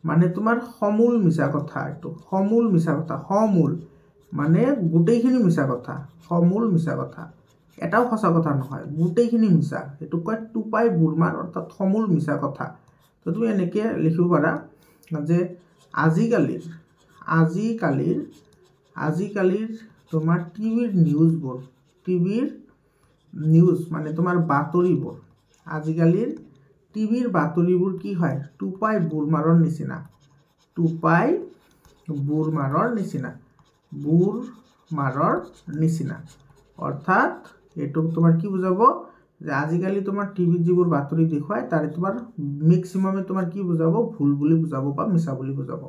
মানে তোমাৰ সমূল মিছা কথা এইটো সমূল মানে গোটেইখিনি মিছা কথা এটাও সঁচা কথা নহয় গোটেইখিনি মিছা এইটো কয় টুপাই বুৰমাৰ অৰ্থাৎ সমূল মিছা কথা তো তুমি এনেকৈ লিখিব পাৰা যে আজিকালিৰ তোমাৰ টিভিৰ নিউজ মানে তোমাৰ বাতৰিবোৰ আজিকালিৰ টিভিৰ বাতৰিবোৰ কি হয় টুপাই বুৰমাৰৰ নিচিনা অৰ্থাৎ এইটো তোমাৰ কি বুজাব যে আজিকালি তোমাৰ টিভিত যিবোৰ বাতৰি দেখুৱায় তাৰে তোমাৰ মেক্সিমামে তোমাৰ কি বুজাব ভুল বুলি বুজাব বা মিছা বুলি বুজাব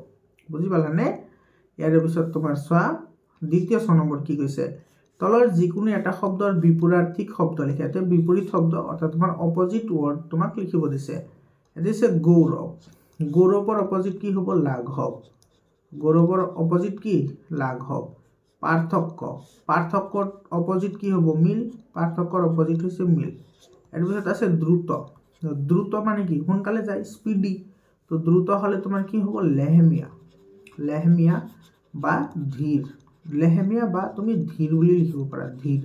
বুজি পালানে ইয়াৰ পিছত তোমাৰ চোৱা দ্বিতীয় 6 নম্বৰ কি কৈছে তলৰ যিকোনো এটা শব্দৰ বিপৰীতাৰ্থিক শব্দ লিখা এতে বিপৰীত শব্দ অৰ্থাৎ তোমাৰ অপজিট ওয়াৰ্ড তোমাক লিখিব দিছে এতে আছে গৌৰৱৰ অপজিট কি হ'ব লাঘৱ পাৰ্থক্য পাৰ্থক্যৰ অপজিট কি হ'ব মিল পাৰ্থক্যৰ অপজিট হৈছে মিল ইয়াৰ পিছত আছে দ্ৰুত দ্ৰুত মানে কি সোনকালে যায় স্পিডি তো দ্ৰুত হলে তোমাৰ কি হ'ব লেহমিয়া বা ধীৰ লেহমিয়া বা তুমি ধীৰ বুলি লিখিব পাৰা ধীৰ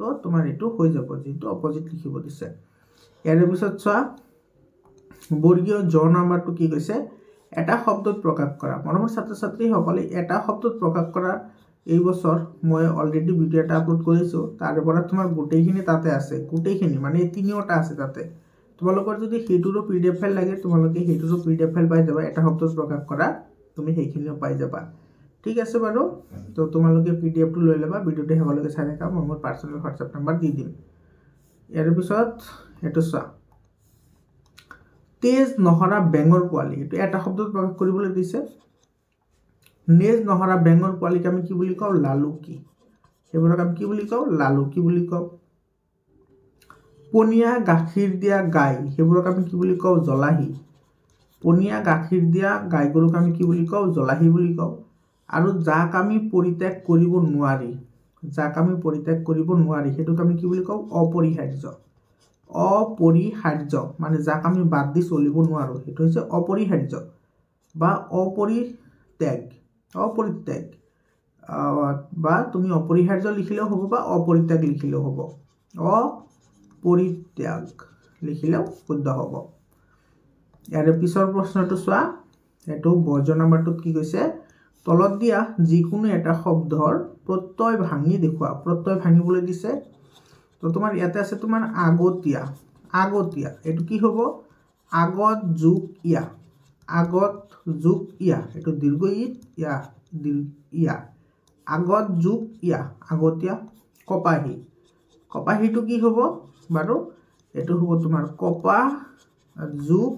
তো তোমাৰ এইটো হৈ যাব যেটো অপজিট লিখিব দিছে ইয়াৰ পিছত চোৱা বৰ্গীয় জ নাম্বাৰটো কি কৈছে এটা শব্দত প্ৰকাশ কৰা মৰমৰ ছাত্ৰ ছাত্ৰীসকলে এটা শব্দত প্ৰকাশ কৰা এই বছৰ মই অলৰেডি ভিডিও এটা আপলোড কৰিছো তাৰ পৰা তোমাৰ গোটেইখিনি তাতে আছে গোটেইখিনি মানে তিনিওটা আছে তাতে তোমালোকৰ যদি হেতুৰো পিডিএফ ফাইল লাগে তোমালোকে হেতুৰো পিডিএফ ফাইল পাই যাবা এটা শব্দত প্ৰকাশ কৰা তুমি সেইখিনিও পাই যাবা ঠিক আছে বাৰু তো তোমালোকে পিডিএফ টো লৈ লবা ভিডিওটো হেকলৈকে চাই থাকা মই মোৰ পাৰ্সোনাল WhatsApp নম্বৰ দি দিম ইয়াৰ পিছত এটো চোৱা তেজ নহৰা বেঙৰ পোৱালি এটো এটা শব্দত প্ৰকাশ কৰিবলৈ দিছে নেজ নহৰা বেঙৰ পোৱালিক আমি কি বুলি কওঁ লালুকি হেবোৰক আমি কি বুলি কওঁ লালুকি বুলি কওঁ পনিয়া গাখীৰ দিয়া গাই হেবোৰক আমি কি বুলি কওঁ জলাহি পনিয়া গাখীৰ দিয়া গাই গৰুক আমি কি বুলি কওঁ জলাহি বুলি কওঁ আৰু যাক আমি পৰিত্যাগ কৰিব নোৱাৰি হেতুক আমি কি বুলি কওঁ অপৰিহাৰ্য মানে যাক আমি বাদ দি চলিব নোৱাৰো হেতু হৈছে অপৰিহাৰ্য বা অপৰিত্যাগ বা তুমি অপৰিহাৰ্য লিখিলেও হ'ব বা অপৰিত্যাগ লিখিলেও হ'ব অপৰিত্যাগ লিখিলেও শুদ্ধ হ'ব ইয়াৰ পিছৰ প্ৰশ্নটো চোৱা এটো বজ নাম্বাৰটো কি কৈছে তলত দিয়া যিকোনো এটা শব্দৰ প্ৰত্যয় ভাঙি দেখুৱা প্ৰত্যয় ভাঙিবলৈ দিছে তো তোমাৰ ইয়াতে আছে তোমাৰ আগতীয়া এটো কি হ'ব আগত যোগ ইয়া এটো দীৰ্ঘ ইয়া আগত যোগ ইয়া আগতীয়া কপাহীটো কি হ'ব বাৰু এটো হ'ব তোমাৰ কপাহ যোগ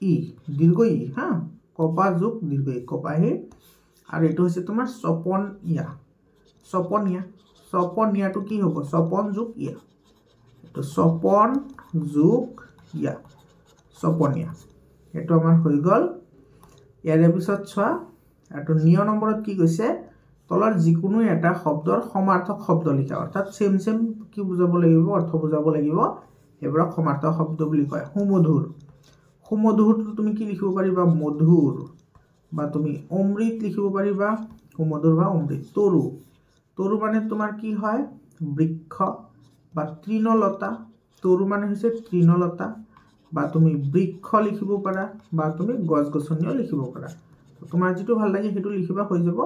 ই দীৰ্ঘ ই হা কপাহ যোগ দীৰ্ঘ ই কপাহী আৰু এটো হৈছে তোমাৰ সপনিয়াটো কি হ'ব সপন যোগ ইয়া এটো সপন যোগ ইয়া সপনিয়া এটো আমাৰ হৈ গল ইয়াৰ পিছত চোৱা এটো নিয় নম্বৰত কি কৈছে তলৰ যিকোনো এটা শব্দৰ সমাৰ্থক শব্দ লিখা অৰ্থাৎ সেম কি বুজাব লাগিব অৰ্থ বুজাব লাগিব হেবোৰক সমাৰ্থক শব্দ বুলি কয় সুমধুৰটো তুমি কি লিখিব পাৰিবা মধুৰ বা তুমি অমৃত লিখিব পাৰিবা সুমধুৰ বা অমৃত তৰু মানে তোমাৰ কি হয় বৃক্ষ বা তৃণলতা তৰু মানে হৈছে তৃণলতা বা তুমি বৃক্ষ লিখিব পাৰা বা তুমি গছ-গছনিও লিখিব পাৰা তোমাৰ যেটো ভাল লাগে হেতু লিখিবা হৈ যাব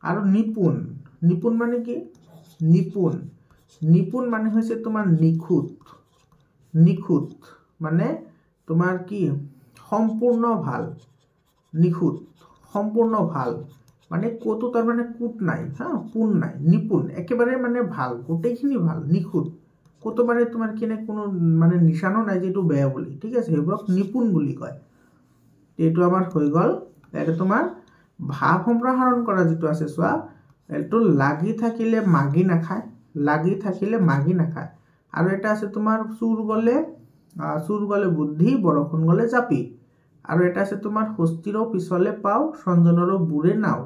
আৰু নিপুণ মানে কি নিপুণ মানে হৈছে তোমাৰ নিখুত মানে তোমাৰ কি সম্পূৰ্ণ ভাল মানে কতো তাৰ মানে কুট নাই হা পুন নাই নিপুণ একেবাৰে মানে ভাল গোটেইখিনি ভাল নিখুত কতো মানে তোমাৰ কিনে কোনো মানে নিশানো নাই যেটো বেয়া বুলি ঠিক আছে হেবোৰক নিপুণ বুলি কয় এটো আমাৰ হৈ গল এটা তোমাৰ ভাব সম্প্ৰসাৰণ কৰা যেটো আছে চোৱা এটো লাগি থাকিলে মাগি নাখায় আৰু এটা আছে তোমাৰ চুৰ গলে বুদ্ধি বৰষুণ গলে জাপি আৰু এটা আছে তোমাৰ হস্তিৰ পিছলে পাও সঞ্জনৰ বুৰে নাও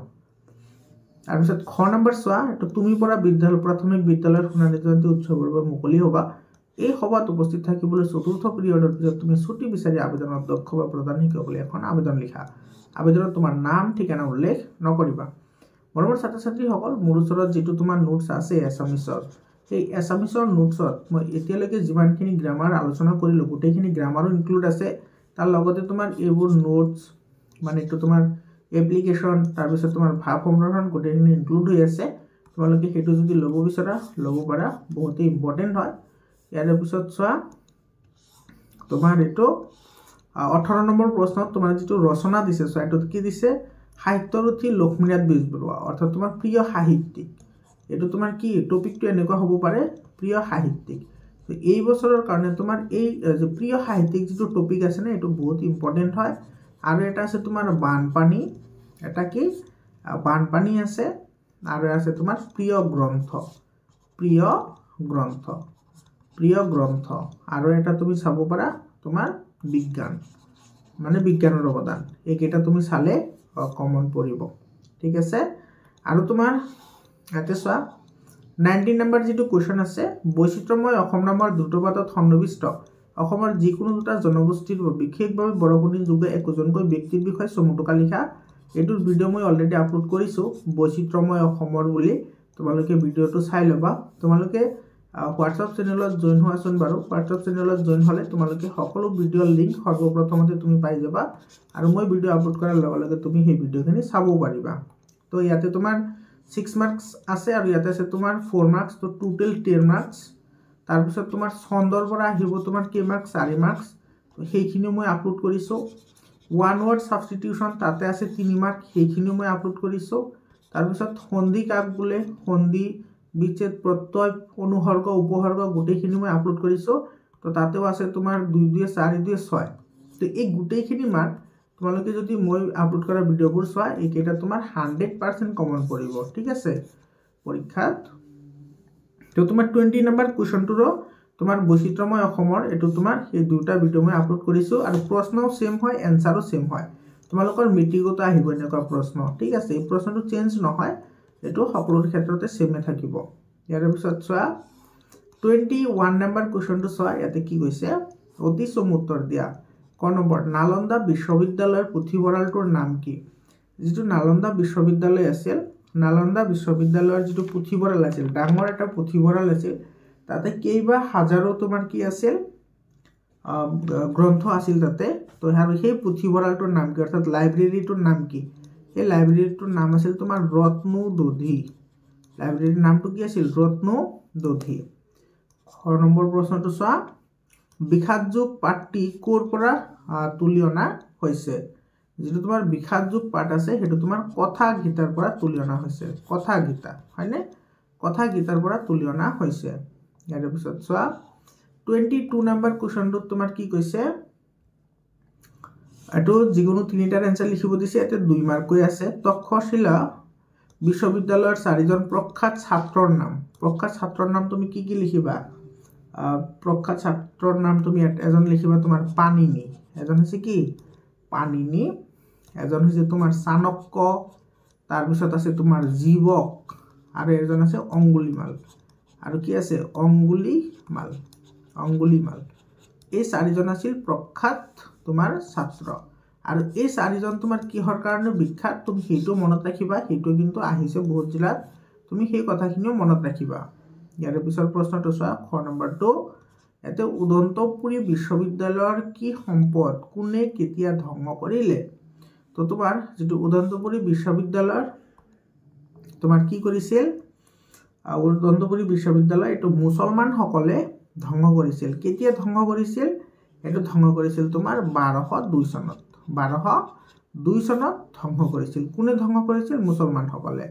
তাৰ পিছত খ নম্বৰ চোৱা এটো তুমি পৰা প্ৰাথমিক বিদ্যালয়ৰ শুনানি জয়ন্তী উৎসৱৰ বাবে মুকলি হ'বা এই সভাত উপস্থিত থাকিবলৈ চতুৰ্থ পিৰিয়ডৰ পিছত তুমি ছুটি বিচাৰি আবেদনত দক্ষ বা প্ৰদান শিক্ষকলৈ এখন আবেদন লিখা আবেদনত তোমাৰ নাম ঠিকনা উল্লেখ নকৰিবা মৰমৰ ছাত্ৰ ছাত্ৰীসকল মোৰ ওচৰত যেটো তোমাৰ নোটছ আছে এছামিছৰ এই এছামিছৰ নোটছত মই এতিয়ালৈকে যিমানখিনি গ্ৰামাৰ আলোচনা কৰিলো গোটেইখিনি গ্ৰামাৰো ইনক্লুড আছে তাৰ লগতে তোমাৰ এইবোৰ নোটছ মানে এটো তোমাৰ এপ্লিকেশন তাৰ পিছত তোমাৰ ভাব সম্প্ৰসাৰণ গোটেইখিনি ইনক্লুড হৈ আছে তোমালোকে হেতু যদি লব বিচাৰা লব পাৰা বহুত ইম্পৰ্টেন্ট হয় ইয়াৰ পিছত চোৱা তোমাৰ এটো 18 নম্বৰ প্ৰশ্নত তোমাৰ যেটো ৰচনা দিছে চোৱা এটো কি দিছে সাহিত্যৰথী লক্ষ্মীনাথ বেজবৰুৱা অৰ্থাৎ তোমাৰ প্ৰিয় সাহিত্যিক এটো তোমাৰ কি টপিকটো এনেকুৱা হ'ব পাৰে প্ৰিয় সাহিত্যিক তো এই বছৰৰ কাৰণে তোমাৰ এই যে প্ৰিয় সাহিত্যিক যেটো টপিক আছে না এটো বহুত ইম্পৰ্টেন্ট হয় আৰু এটা আছে তোমাৰ বানপানী এটা কি বানপানী আছে আৰু আছে তোমাৰ প্ৰিয় গ্ৰন্থ আৰু এটা তুমি চাব পাৰা তোমাৰ বিজ্ঞান মানে বিজ্ঞানৰ অৱদান এইকেইটা তুমি চালে কমন পৰিব ঠিক আছে আৰু তোমাৰ ইয়াতে চোৱা 19 নম্বৰ যেটো কোৱেশ্চন আছে বৈচিত্ৰময় অসম নামৰ দ্ৰুতপাতত সন্নিবিষ্ট অসমৰ যিকোনো দুটা জনগোষ্ঠীৰ বিশেষভাৱে বৰগুণী যুগে একোজনকৈ ব্যক্তিৰ বিষয়ে চমুটকা লিখা এটোৰ ভিডিও মই অলৰেডি আপলোড কৰিছো বৈচিত্ৰময় অসমৰ বুলি তোমালোকে ভিডিওটো চাই লবা তোমালোকে WhatsApp চেনেলত জয়েন হোৱাচোন বাৰু WhatsApp চেনেলত জয়েন হলে তোমালোকে সকলো ভিডিও লিংক সৰ্বপ্ৰথমতে তুমি পাই যাবা আৰু মই ভিডিও আপলোড কৰাৰ লগে লগে তুমি সেই ভিডিওখিনি চাব পাৰিবা তো ইয়াতে তোমাৰ 6 মাৰ্কস আছে আৰু ইয়াতে আছে তোমাৰ 4 মাৰ্কস তো টোটাল 10 মাৰ্কস তাৰ পিছত তোমাৰ ছন্দৰ পৰা আহিব তোমাৰ কি মাৰ্কস 4 মাৰ্কস তো সেইখিনি মই আপলোড কৰিছো ওয়ান ওয়াৰ্ড সাবস্টিটিউশন তাতে আছে 3 মাৰ্ক সেইখিনি মই আপলোড কৰিছো তাৰ পিছত সন্ধি কাক বোলে সন্ধি বিচ্ছেদ প্ৰত্যয় অনুসৰ্গ উপসৰ্গ গোটেইখিনি মই আপলোড কৰিছো তো তাতেও আছে তোমাৰ 2 2 4 2 6 তো এই গোটেইখিনি মাৰ্ক তোমালোকে যদি মই আপলোড কৰা ভিডিওবোৰ চোৱা এইকেইটা তোমাৰ 100% কমন পৰিব ঠিক আছে পৰীক্ষাত তো তোমাৰ 20 নম্বৰ কোৱেশ্চনটোৰ তোমাৰ বৈচিত্ৰময় অসমৰ এটো তোমাৰ এই দুটা ভিডিও মই আপলোড কৰিছো আৰু প্ৰশ্নও সেম হয় এনসাৰও সেম হয় তোমালোকৰ মিটিগত আহিব এনেকুৱা প্ৰশ্ন ঠিক আছে এই প্ৰশ্নটো চেঞ্জ নহয় এটো সকলোৰ ক্ষেত্ৰতে সেমে থাকিব ইয়াৰ পিছত চোৱা 21 নম্বৰ কোৱেশ্চনটো চোৱা ইয়াতে কি কৈছে অতি চমুত্তৰ দিয়া ক নম্বৰ নালন্দা বিশ্ববিদ্যালয়ৰ পুথিভঁৰালটোৰ নাম কি যেটো নালন্দা বিশ্ববিদ্যালয় আছিল নালন্দা বিশ্ববিদ্যালয়ৰ যেটো পুথিভঁৰাল আছিল ডাঙৰ এটা পুথিভঁৰাল আছিল তাতে কেইবা হাজাৰো তোমাৰ কি আছিল গ্ৰন্থ আছিল তাতে তো সেই পুথিভঁৰালটোৰ নাম কি অৰ্থাৎ লাইব্ৰেৰীটোৰ নাম কি এই লাইব্ৰেৰীটোৰ নাম আছিল তোমাৰ ৰত্নদধি লাইব্ৰেৰীৰ নামটো কি আছিল ৰত্নদধি খ নম্বৰ প্ৰশ্নটো চোৱা বিখাতযোগ পাঠটি কোৰ পৰা তুলি অনা হৈছে যেটো তোমাৰ বিখাতযোগ পাঠ আছে হেতু তোমাৰ কথা গীতাৰ পৰা তুলি অনা হৈছে কথা গীতা হয়নে কথা গীতাৰ পৰা তুলি অনা হৈছে ইয়াৰ পিছত চোৱা 22 নম্বৰ কোৱেশ্চনটো তোমাৰ কি কৈছে এটো যিকোনো তিনিটাৰ এনসাৰ লিখিব দিছে এতে 2 মাৰ্ক কৈ আছে তক্ষশিলা বিশ্ববিদ্যালয়ৰ চাৰিজন প্ৰখ্যাত ছাত্ৰৰ নাম তুমি কি লিখিবা প্ৰখ্যাত ছাত্ৰৰ নাম তুমি এজন লিখিবা তোমাৰ পানিনি এজন হৈছে কি পানিনি এজন হৈছে তোমাৰ চাণক্য তাৰ পিছত আছে তোমাৰ জীবক আৰু এজন আছে অঙ্গুলিমাল আৰু কি আছে অঙ্গুলিমাল এই চাৰিজন আছিল প্ৰখ্যাত তোমাৰ ছাত্ৰ আৰু এই চাৰিজন তোমাৰ কিহৰ কাৰণে বিখ্যাত তুমি হেতু মনত ৰাখিবা হেতু কিন্তু আহিছে বহুত জিলাত তুমি সেই কথাখিনিও মনত ৰাখিবা ইয়াৰ পিছৰ প্ৰশ্নটো চোৱা খ নম্বৰটো এতে উদন্তপুৰী বিশ্ববিদ্যালয়ৰ কি সম্পদ কোনে কেতিয়া ধ্বংস কৰিলে তো তোমাৰ যেটো উদন্তপুৰী বিশ্ববিদ্যালয়ৰ তোমাৰ কি কৰিছিল উদন্তপুৰী বিশ্ববিদ্যালয় এটো মুছলমান সকলে ধ্বংস কৰিছিল কেতিয়া ধ্বংস কৰিছিল এটো ধ্বংস কৰিছিল তোমাৰ 1202 চনত 1202 চনত ধ্বংস কৰিছিল কোনে ধ্বংস কৰিছিল মুছলমান সকলে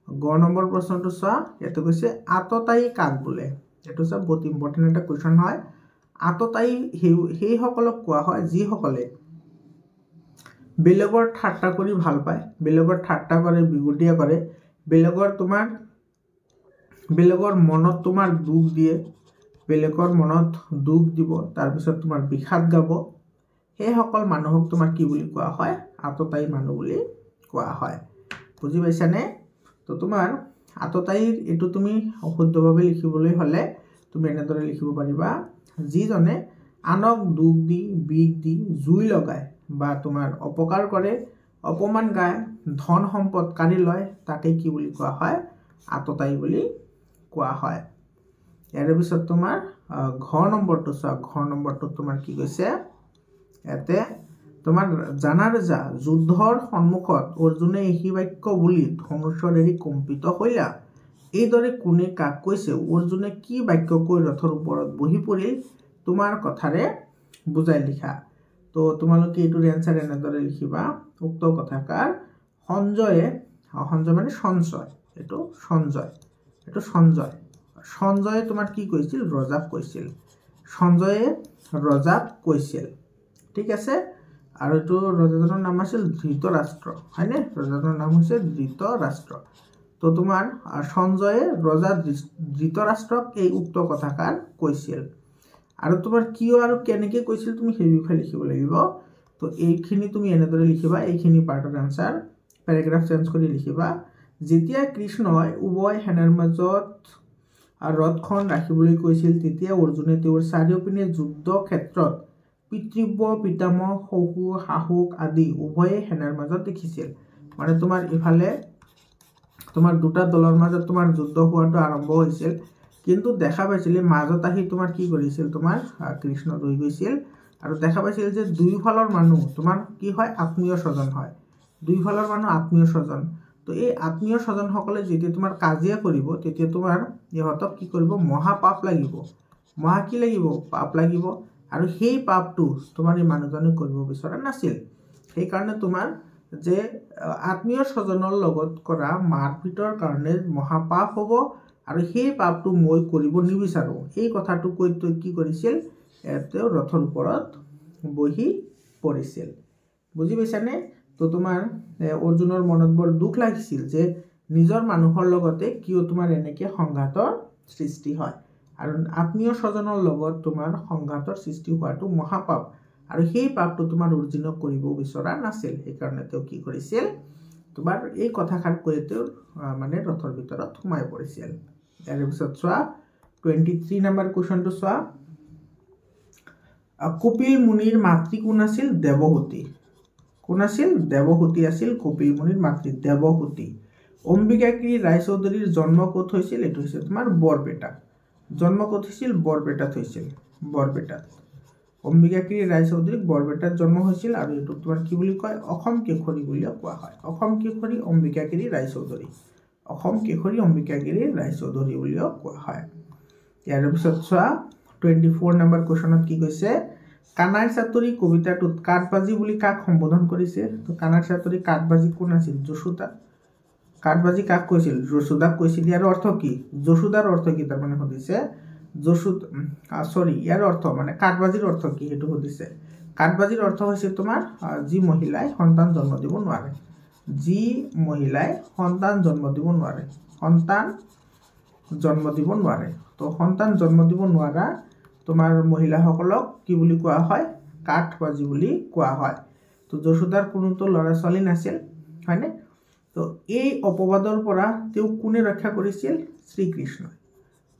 গ নম্বৰ প্ৰশ্নটো চোৱা এটো কৈছে আততাই কাক বোলে এটো সব বহুত ইম্পৰ্টেন্ট এটা কোৱেশ্চন হয় আততাই হেই সকলক কোৱা হয় যি সকলে বেলেগৰ ঠাট্টা কৰি ভাল পায় বেলেগৰ ঠাট্টা কৰে বিগুটিয়া কৰে বেলেগৰ মনত তোমাৰ দুখ দিয়ে বেলেগৰ মনত দুখ দিব তাৰ পিছত তোমাৰ বিষাদ গাব সেই সকল মানুহক তোমাৰ কি বুলি কোৱা হয় আততাই মানুহ বুলি কোৱা হয় বুজি পাইছানে তো তোমাৰ আততাইৰ এটো তুমি শুদ্ধভাৱে লিখিবলৈ হলে তুমি এনেদৰে লিখিব পাৰিবা যিজনে আনক দুখ দি বিষ দি জুই লগায় বা তোমাৰ অপকাৰ কৰে অপমান গায় ধন সম্পদ কাঢ়ি লয় তাকে কি বুলি কোৱা হয় আততাই বুলি কোৱা হয় ইয়াৰ পিছত তোমাৰ ঘ নম্বৰটো চোৱা ঘ নম্বৰটো তোমাৰ কি কৈছে এতে তোমাৰ জানাৰ যা যুদ্ধৰ সন্মুখত অৰ্জুনে এই বাক্য বুলি ধনুষৰ এৰি কম্পিত হইলা এইদৰে কোনে কাক কৈছে অৰ্জুনে কি বাক্য কৈ ৰথৰ ওপৰত বহি পৰিল তোমাৰ কথাৰে বুজাই লিখা তো তোমালোকে এটোৰ এনসাৰ এনেদৰে লিখিবা উক্ত কথাকাৰ সঞ্জয় মানে সঞ্চয় এটো সঞ্জয়ে তোমাৰ কি কৈছিল ৰজাক কৈছিল সঞ্জয়ে ৰজাক কৈছিল ঠিক আছে আৰু এটো ৰজাজনৰ নাম আছিল ধৃতৰাষ্ট্ৰ হয়নে ৰজাজনৰ নাম হৈছে ধৃতৰাষ্ট্ৰ তো তোমাৰ সঞ্জয়ে ৰজা ধৃতৰাষ্ট্ৰক এই উক্ত কথাকাৰ কৈছিল আৰু তোমাৰ কিয় আৰু কেনেকে কৈছিল তুমি সেই বিষয়ে লিখিব লাগিব তো এইখিনি তুমি এনেদৰে লিখিবা এইখিনি পাৰ্টৰ আনসাৰ প্যাৰাগ্ৰাফ চেঞ্জ কৰি লিখিবা যেতিয়া কৃষ্ণই উভয় সেনাৰ মাজত ৰথখন ৰাখিবলৈ কৈছিল তেতিয়া অৰ্জুনে তেওঁৰ চাৰিওপিনে যুদ্ধ ক্ষেত্ৰত পিতৃব্য পিতামহ শহুৰ শাহুক আদি উভয়ে সেনাৰ মাজত দেখিছিল মানে তোমাৰ ইফালে তোমাৰ দুটা দলৰ মাজত তোমাৰ যুদ্ধ হোৱাটো আৰম্ভ হৈছিল কিন্তু দেখা পাইছিল মাজত আহি তোমাৰ কি কৰিছিল তোমাৰ কৃষ্ণ ৰৈ গৈছিল আৰু দেখা পাইছিল যে দুইফালৰ মানুহ তোমাৰ কি হয় আত্মীয় স্বজন হয় দুইফালৰ মানুহ আত্মীয় স্বজন তো এই আত্মীয় স্বজনসকলে যেতিয়া তোমাৰ কাজিয়া কৰিব তেতিয়া তোমাৰ ইহঁতক কি কৰিব মহাপাপ লাগিব মহা কি লাগিব পাপ লাগিব আৰু সেই পাপটো তোমাৰ এই মানুহজনে কৰিব বিচৰা নাছিল সেইকাৰণে তোমাৰ যে আত্মীয় স্বজনৰ লগত কৰা মাৰপিটৰ কাৰণে মহাপাপ হ'ব আৰু সেই পাপটো মই কৰিব নিবিচাৰোঁ এই কথাটো কৈ কি কৰিছিল তেওঁ ৰথৰ ওপৰত বহি পৰিছিল বুজি পাইছানে তো তোমাৰ অৰ্জুনৰ মনত বৰ দুখ লাগিছিল যে নিজৰ মানুহৰ লগতে কিয় তোমাৰ এনেকৈ সংঘাতৰ সৃষ্টি হয় আৰু আত্মীয় স্বজনৰ লগত তোমাৰ সংঘাতৰ সৃষ্টি হোৱাটো মহাপাপ আৰু সেই পাপটো তোমাৰ অৰ্জুনক কৰিব বিচৰা নাছিল সেইকাৰণে তেওঁ কি কৰিছিল তোমাৰ এই কথাষাৰ কৈ তেওঁ মানে ৰথৰ ভিতৰত সোমাই পৰিছিল ইয়াৰ পিছত চোৱা 23 নম্বৰ কুৱেশ্যনটো চোৱা কপিল মুনিৰ মাতৃ কোন আছিল দেৱহূতি কোন আছিল দেৱহূতি আছিল কপিল মুনিৰ মাতৃ দেৱহূতি অম্বিকাগিৰি ৰায়চৌধুৰীৰ জন্ম ক'ত হৈছিল এইটো হৈছে তোমাৰ বৰপেটা জন্ম ক'ত হৈছিল বৰপেটাত হৈছিল বৰপেটাত অম্বিকাগিৰি ৰায়চৌধুৰীক বৰপেটাত জন্ম হৈছিল আৰু এইটো তোমাৰ কি বুলি কয় অসম কেশৰী বুলিও কোৱা হয় অসম কেশৰী অম্বিকাগিৰি ৰায়চৌধুৰী অসম কেশৰী অম্বিকাগিৰি ৰায়চৌধুৰী বুলিও কোৱা হয় ইয়াৰ পিছত চোৱা 24 নম্বৰ কুৱেশ্যনত কি কৈছে কানাই চাতুৰী কবিতাটোত কাঠবাজি বুলি কাক সম্বোধন কৰিছে তো কানাই চাতুৰী কাঠবাজি কোন আছিল যশোদা কাঠবাজি কাক কৈছিল যশোদাক কৈছিল ইয়াৰ অৰ্থ কি যশোদাৰ অৰ্থ কি তাৰ মানে সুধিছে ইয়াৰ অৰ্থ মানে কাঠবাজিৰ অৰ্থ কি সেইটো সুধিছে কাঠবাজিৰ অৰ্থ হৈছে তোমাৰ যি মহিলাই সন্তান জন্ম দিব নোৱাৰে যি মহিলাই সন্তান জন্ম দিব নোৱাৰে তো সন্তান জন্ম দিব নোৱাৰা তোমাৰ মহিলাসকলক কি বুলি কোৱা হয় কাঠবাজি বুলি কোৱা হয় তো যশোদাৰ কোনোতো ল'ৰা ছোৱালী নাছিল হয়নে তো এই অপবাদৰ পৰা তেওঁ কোনে ৰক্ষা কৰিছিল শ্ৰীকৃষ্ণই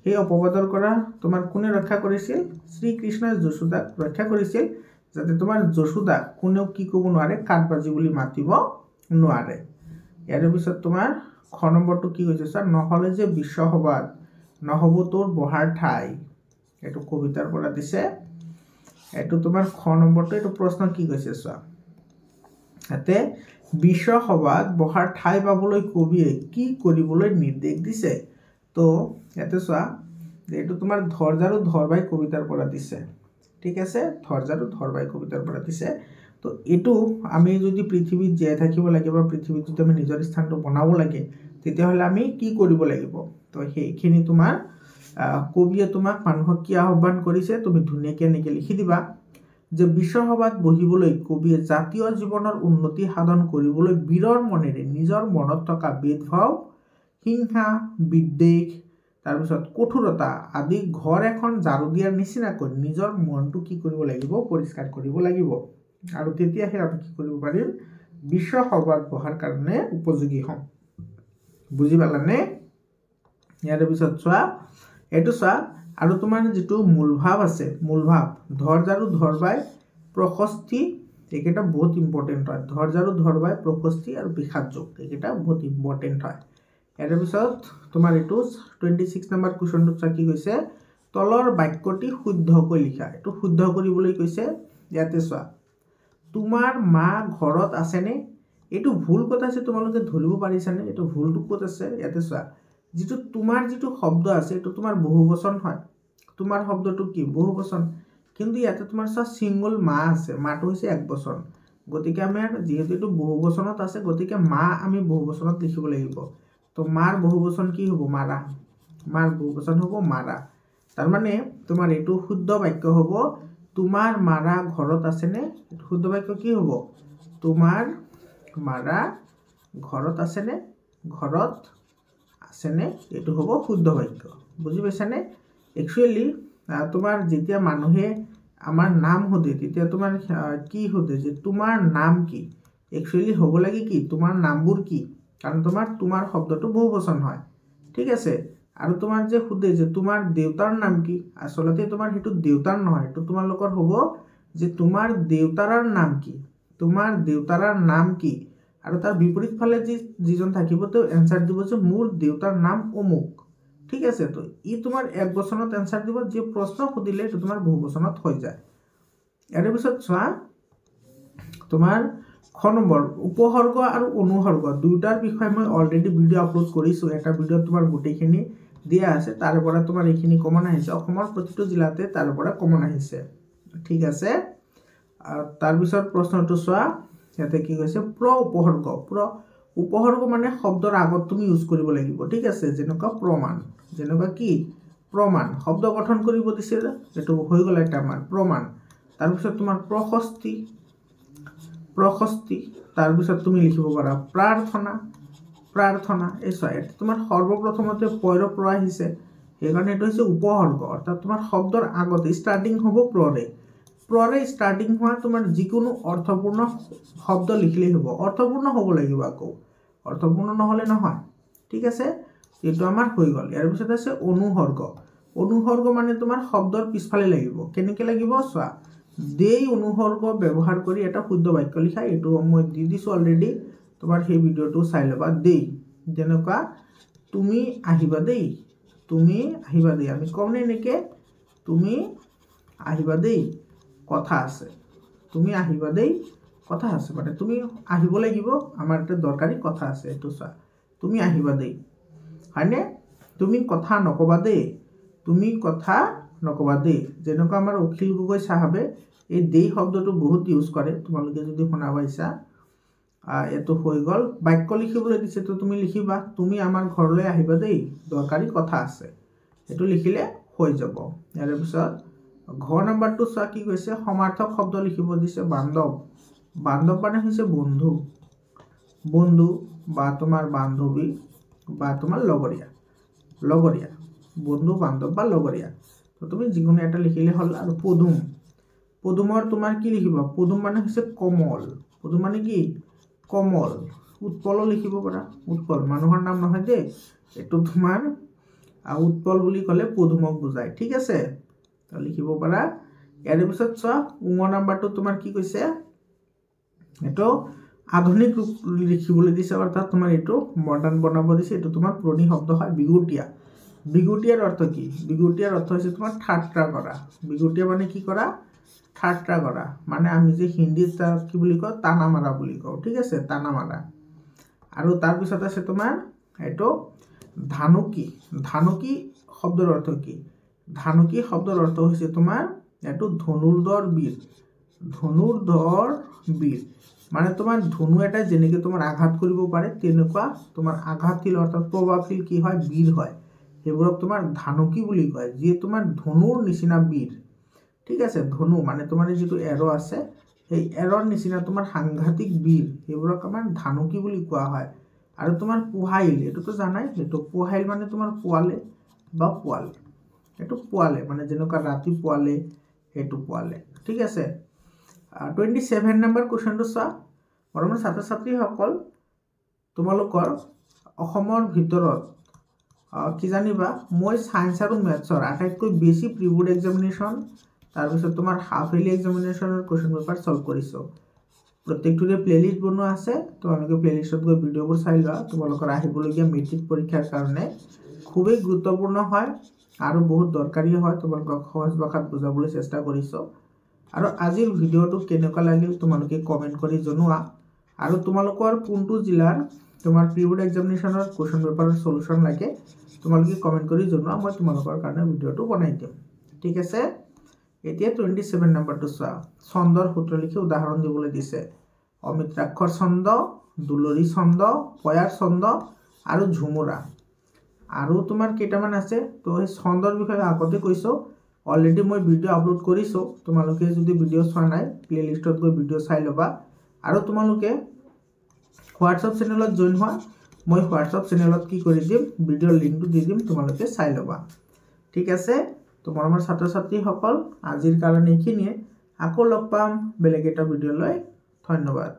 সেই অপবাদৰ পৰা তোমাৰ কোনে ৰক্ষা কৰিছিল শ্ৰীকৃষ্ণই যশোদাক ৰক্ষা কৰিছিল যাতে তোমাৰ যশোদাক কোনেও কি ক'ব নোৱাৰে কাঠবাজি বুলি মাতিব নোৱাৰে ইয়াৰ পিছত তোমাৰ খ নম্বৰটো কি কৈছে স্যাৰ নহ'লে যে বিশ্বসভাত নহ'ব তোৰ বহাৰ ঠাই এইটো কবিতাৰ পৰা দিছে এইটো তোমাৰ খ নম্বৰটো এইটো প্ৰশ্ন কি কৈছে চোৱা ইয়াতে বিশ্বসভাত বহাৰ ঠাই পাবলৈ কবিয়ে কি কৰিবলৈ নিৰ্দেশ দিছে তো ইয়াতে চোৱা এইটো তোমাৰ ধৈৰ্য আৰু ধৰবাই কবিতাৰ পৰা দিছে ঠিক আছে ধৈৰ্য আৰু ধৰবাই কবিতাৰ পৰা দিছে তো এইটো আমি যদি পৃথিৱীত জীয়াই থাকিব লাগে বা পৃথিৱীত যদি আমি নিজৰ স্থানটো বনাব লাগে তেতিয়াহ'লে আমি কি কৰিব লাগিব তো সেইখিনি তোমাৰ কবিয়ে তোমাক মানুহক কি আহ্বান কৰিছে তুমি ধুনীয়াকৈ এনেকৈ লিখি দিবা যে বিশ্বসভাত বহিবলৈ কবিয়ে জাতীয় জীৱনৰ উন্নতি সাধন কৰিবলৈ বীৰৰ মনেৰে নিজৰ মনত থকা ভেদভাৱ হিংসা বিদ্বেষ তাৰপিছত কঠোৰতা আদি ঘৰ এখন ঝাৰু দিয়াৰ নিচিনাকৈ নিজৰ মনটো কি কৰিব লাগিব পৰিষ্কাৰ কৰিব লাগিব আৰু তেতিয়াহে আমি কি কৰিব পাৰিম বিশ্বসভাত বহাৰ কাৰণে উপযোগী হ'ম বুজি পালানে ইয়াৰ পিছত চোৱা এইটো চোৱা আৰু তোমাৰ যিটো মূলভাৱ আছে মূলভাৱ ধৈৰ্য আৰু ধৰবাই প্ৰশস্তি এইকেইটা বহুত ইম্পৰ্টেণ্ট হয় ধৈৰ্য আৰু ধৰবাই প্ৰশস্তি আৰু বিষাদ যোগ এইকেইটা বহুত ইম্পৰ্টেণ্ট হয় ইয়াৰ পিছত তোমাৰ এইটো 26 নম্বৰ কুৱেশ্যনটোত চোৱা কি কৈছে তলৰ বাক্যটি শুদ্ধকৈ লিখা এইটো শুদ্ধ কৰিবলৈ কৈছে ইয়াতে চোৱা তোমাৰ মা ঘৰত আছেনে এইটো ভুল কথা আছে তোমালোকে ধৰিব পাৰিছানে এইটো ভুলটো ক'ত আছে ইয়াতে চোৱা যিটো তোমাৰ যিটো শব্দ আছে এইটো তোমাৰ বহুবচন হয় তোমাৰ শব্দটো কি বহুবচন কিন্তু ইয়াতে তোমাৰ চোৱা সিঙ্গল মা আছে মাটো হৈছে একবচন গতিকে আমি যেহেতু এইটো বহুবচনত আছে গতিকে মা আমি বহুবচনত লিখিব লাগিব তো মাৰ বহুবচন কি হ'ব মাৰা মাৰ বহুবচন হ'ব মাৰা তাৰ মানে তোমাৰ এইটো শুদ্ধ বাক্য হ'ব তোমাৰ মাৰা ঘৰত আছেনে শুদ্ধ বাক্য কি হ'ব তোমাৰ মাৰা ঘৰত আছেনে এইটো হ'ব শুদ্ধ বাক্য বুজি পাইছানে একচুৱেলি তোমাৰ যেতিয়া মানুহে আমাৰ নাম সোধে তেতিয়া তোমাৰ কি সোধে যে তোমাৰ নাম কি একচুৱেলি হ'ব লাগে কি তোমাৰ নামবোৰ কি কাৰণ তোমাৰ শব্দটো বহুবচন হয় ঠিক আছে আৰু তোমাৰ যে খুদে যে তোমাৰ দেউতাৰ নাম কি আসলতে তোমাৰ হেতু দেউতাৰ নহয় তো তোমালোকৰ হ'ব যে তোমাৰ দেউতাৰৰ নাম কি তোমাৰ দেউতাৰৰ নাম কি আৰু তাৰ বিপৰীত ফালে যিজন থাকিব তো এনসাৰ দিব যে মোৰ দেউতাৰ নাম অমুক ঠিক আছে তো ই তোমাৰ এক বচনত এনসাৰ দিব যে প্ৰশ্ন খুদিলে তো তোমাৰ বহুবচনত হৈ যায় ইয়াৰ পিছত চোৱা তোমাৰ খ নম্বৰ উপসৰ্গ আৰু অনুসৰ্গ দুটাৰ বিষয়ে মই অলৰেডি ভিডিও আপলোড কৰিছো এটা ভিডিও তোমাৰ গোটেইখিনি দিয়া আছে তাৰ পৰা তোমাৰ এইখিনি কমন আহিছে অসমৰ প্ৰতিটো জিলাতে তাৰ পৰা কমন আহিছে ঠিক আছে তাৰ পিছত প্ৰশ্নটো চোৱা ইয়াতে কি কৈছে প্ৰ উপসৰ্গ মানে শব্দৰ আগত তুমি ইউজ কৰিব লাগিব ঠিক আছে যেনেকুৱা প্ৰমাণ যেনেকুৱা কি প্ৰমাণ শব্দ গঠন কৰিব দিছে এটো হৈ গল এটা আমাৰ প্ৰমাণ তাৰ পিছত তোমাৰ প্ৰশস্তি তাৰ পিছত তুমি লিখিব পাৰা প্ৰাৰ্থনা এই চোৱা তোমাৰ সৰ্বপ্ৰথমতে পয়ৰ প্ৰ আহিছে সেইকাৰণে এটো হৈছে উপসৰ্গ অৰ্থাৎ তোমাৰ শব্দৰ আগত ষ্টাৰ্টিং হ'ব প্ৰৰে ষ্টাৰ্টিং হোৱা তোমাৰ যিকোনো অৰ্থপূৰ্ণ শব্দ লিখিলেই হ'ব অৰ্থপূৰ্ণ হ'ব লাগিব আকৌ অৰ্থপূৰ্ণ নহলে নহয় ঠিক আছে এটো আমাৰ হৈ গল ইয়াৰ পিছত আছে অনুসৰ্গ মানে তোমাৰ শব্দৰ পিছফালে লাগিব কেনেকৈ লাগিব চোৱা দেই অনুসৰ্গ ব্যৱহাৰ কৰি এটা শুদ্ধ বাক্য লিখা এটো মই দি দিছো অলৰেডি তোমাৰ সেই ভিডিওটো চাই লবা দেই যেনেকুৱা তুমি আহিবা দেই আমি কমনে এনেকে তুমি আহিবা দেই কথা আছে মানে তুমি আহিব লাগিব আমাৰ এটা দৰকাৰী কথা আছে এটো চোৱা তুমি আহিবা দেই হয়নে তুমি কথা নকবা দেই যেনেকুৱা আমাৰ অখিল গগৈ সাহেবে এই দেই শব্দটো বহুত ইউজ কৰে তোমালোকে যদি শুনা পাইছা এটো হৈ গল বাক্য লিখিবলৈ দিছে তো তুমি লিখিবা তুমি আমাৰ ঘৰলৈ আহিবা দেই দৰকাৰী কথা আছে এটো লিখিলে হৈ যাব ইয়াৰ পিছত ঘ নম্বৰটো চোৱা কি কৈছে সমাৰ্থক শব্দ লিখিব দিছে বান্ধৱ মানে হৈছে বন্ধু বা তোমাৰ বান্ধৱী বা তোমাৰ লগৰীয়া বন্ধু বান্ধৱ বা লগৰীয়া তো তুমি যিকোনো এটা লিখিলে হল আৰু পদুমৰ তোমাৰ কি লিখিবা পদুম মানে হৈছে কমল পদুম মানে কি কমল উৎপল লিখিব পাৰা উৎপল মানুহৰ নাম নহয় দে এটো তোমাৰ উৎপল বুলি ক'লে পদুমক বুজায় ঠিক আছে তো লিখিব পাৰা ইয়াৰ পিছত চোৱা উঙ নাম্বাৰটো তোমাৰ কি কৈছে এটো আধুনিক ৰূপ লিখিবলৈ দিছে অৰ্থাৎ তোমাৰ এটো মডাৰ্ন বনাব দিছে এটো তোমাৰ পুৰণি শব্দ হয় বিগুটিয়াৰ অৰ্থ কি বিগুটিয়াৰ অৰ্থ হৈছে তোমাৰ ঠাট্টা কৰা বিগুটিয়া মানে কি কৰা ঠাট্টা কৰা মানে আমি যে হিন্দীত কি বুলি কওঁ টানা মাৰা বুলি কওঁ ঠিক আছে টানা মাৰা আৰু তাৰ পিছত আছে তোমাৰ এটো ধানুকি শব্দৰ অৰ্থ কি ধানুকি শব্দৰ অৰ্থ হৈছে তোমাৰ এটো ধনুৰ্ধৰ বীৰ মানে তোমাৰ ধনু এটা যেনেকৈ তোমাৰ আঘাত কৰিব পাৰে তেনেকুৱা তোমাৰ আঘাতশীল অৰ্থাৎ প্ৰভাৱশীল কি হয় বীৰ হয় সেইবোৰক তোমাৰ ধানুকি বুলি কয় যিয়ে তোমাৰ ধনুৰ নিচিনা বীৰ ঠিক আছে ধনু মানে তোমাৰ যেটো এৰো আছে সেই এৰৰ নিচিনা তোমাৰ সাংঘাতিক বীৰ সেইবোৰক আমাৰ ধানুকি বুলি কোৱা হয় আৰু তোমাৰ পুহাইল এটোতো জানাই এটো পুহাইল মানে তোমাৰ পোৱালে বা পোৱাল এটো পোৱালে মানে যেনেকুৱা ৰাতি পোৱালে এটো পোৱালে ঠিক আছে 27 নম্বৰ কোৱেশ্চনটো চোৱা মৰমৰ ছাত্ৰ ছাত্ৰীসকল তোমালোকৰ অসমৰ ভিতৰত কি জানিবা মই সায়েন্স আৰু মেথছৰ আটাইতকৈ বেছি প্ৰিবোৰ্ড এক্সামিনেশ্যন তাৰ পিছত তোমাৰ হাফ ইয়াৰলি এক্সামিনেশ্যনৰ কোৱেশ্চন পেপাৰ সলভ কৰিছো প্ৰত্যেকটোৰে প্লেলিষ্ট বনোৱা আছে তোমালোকে প্লেলিষ্টত গৈ ভিডিওবোৰ চাই লোৱা তোমালোকৰ আহিবলগীয়া মেট্ৰিক পৰীক্ষাৰ কাৰণে খুবেই গুৰুত্বপূৰ্ণ হয় আৰু বহুত দৰকাৰী হয় তোমালোকক সহজ ভাষাত বুজাবলৈ চেষ্টা কৰিছো আৰু আজিৰ ভিডিওটো কেনেকুৱা লাগিল তোমালোকে কমেন্ট কৰি জনোৱা আৰু তোমালোকৰ কোনটো জিলাৰ তোমাৰ প্ৰিবোৰ্ড এক্সামিনেশ্যনৰ কোৱেশ্চন পেপাৰৰ সলুশন লাগে তোমালোকে কমেন্ট কৰি জনোৱা মই তোমালোকৰ কাৰণে ভিডিওটো বনাই দিম ঠিক আছে এতিয়া 27 নম্বৰটো চোৱা ছন্দৰ সূত্ৰ লিখি উদাহৰণ দিবলৈ দিছে অমিত্ৰাক্ষৰ ছন্দ দুলৰী ছন্দ পয়াৰ ছন্দ আৰু ঝুমুৰা আৰু তোমাৰ কেইটামান আছে তো এই ছন্দৰ বিষয়ে আগতে কৈছো অলৰেডি মই ভিডিও আপলোড কৰিছো তোমালোকে যদি ভিডিও চোৱা নাই প্লেলিষ্টত গৈ ভিডিও চাই লবা আৰু তোমালোকে হোৱাটসঅ্যাপ চেনেলত জয়েন হোৱা মই হোৱাটসঅ্যাপ চেনেলত কি কৰি দিম ভিডিওৰ লিংকটো দি দিম তোমালোকে চাই লবা ঠিক আছে তো মৰমৰ ছাত্ৰ ছাত্ৰীসকল আজিৰ কাৰণে এইখিনিয়ে আকৌ লগ পাম বেলেগ এটা ভিডিওলৈ ধন্যবাদ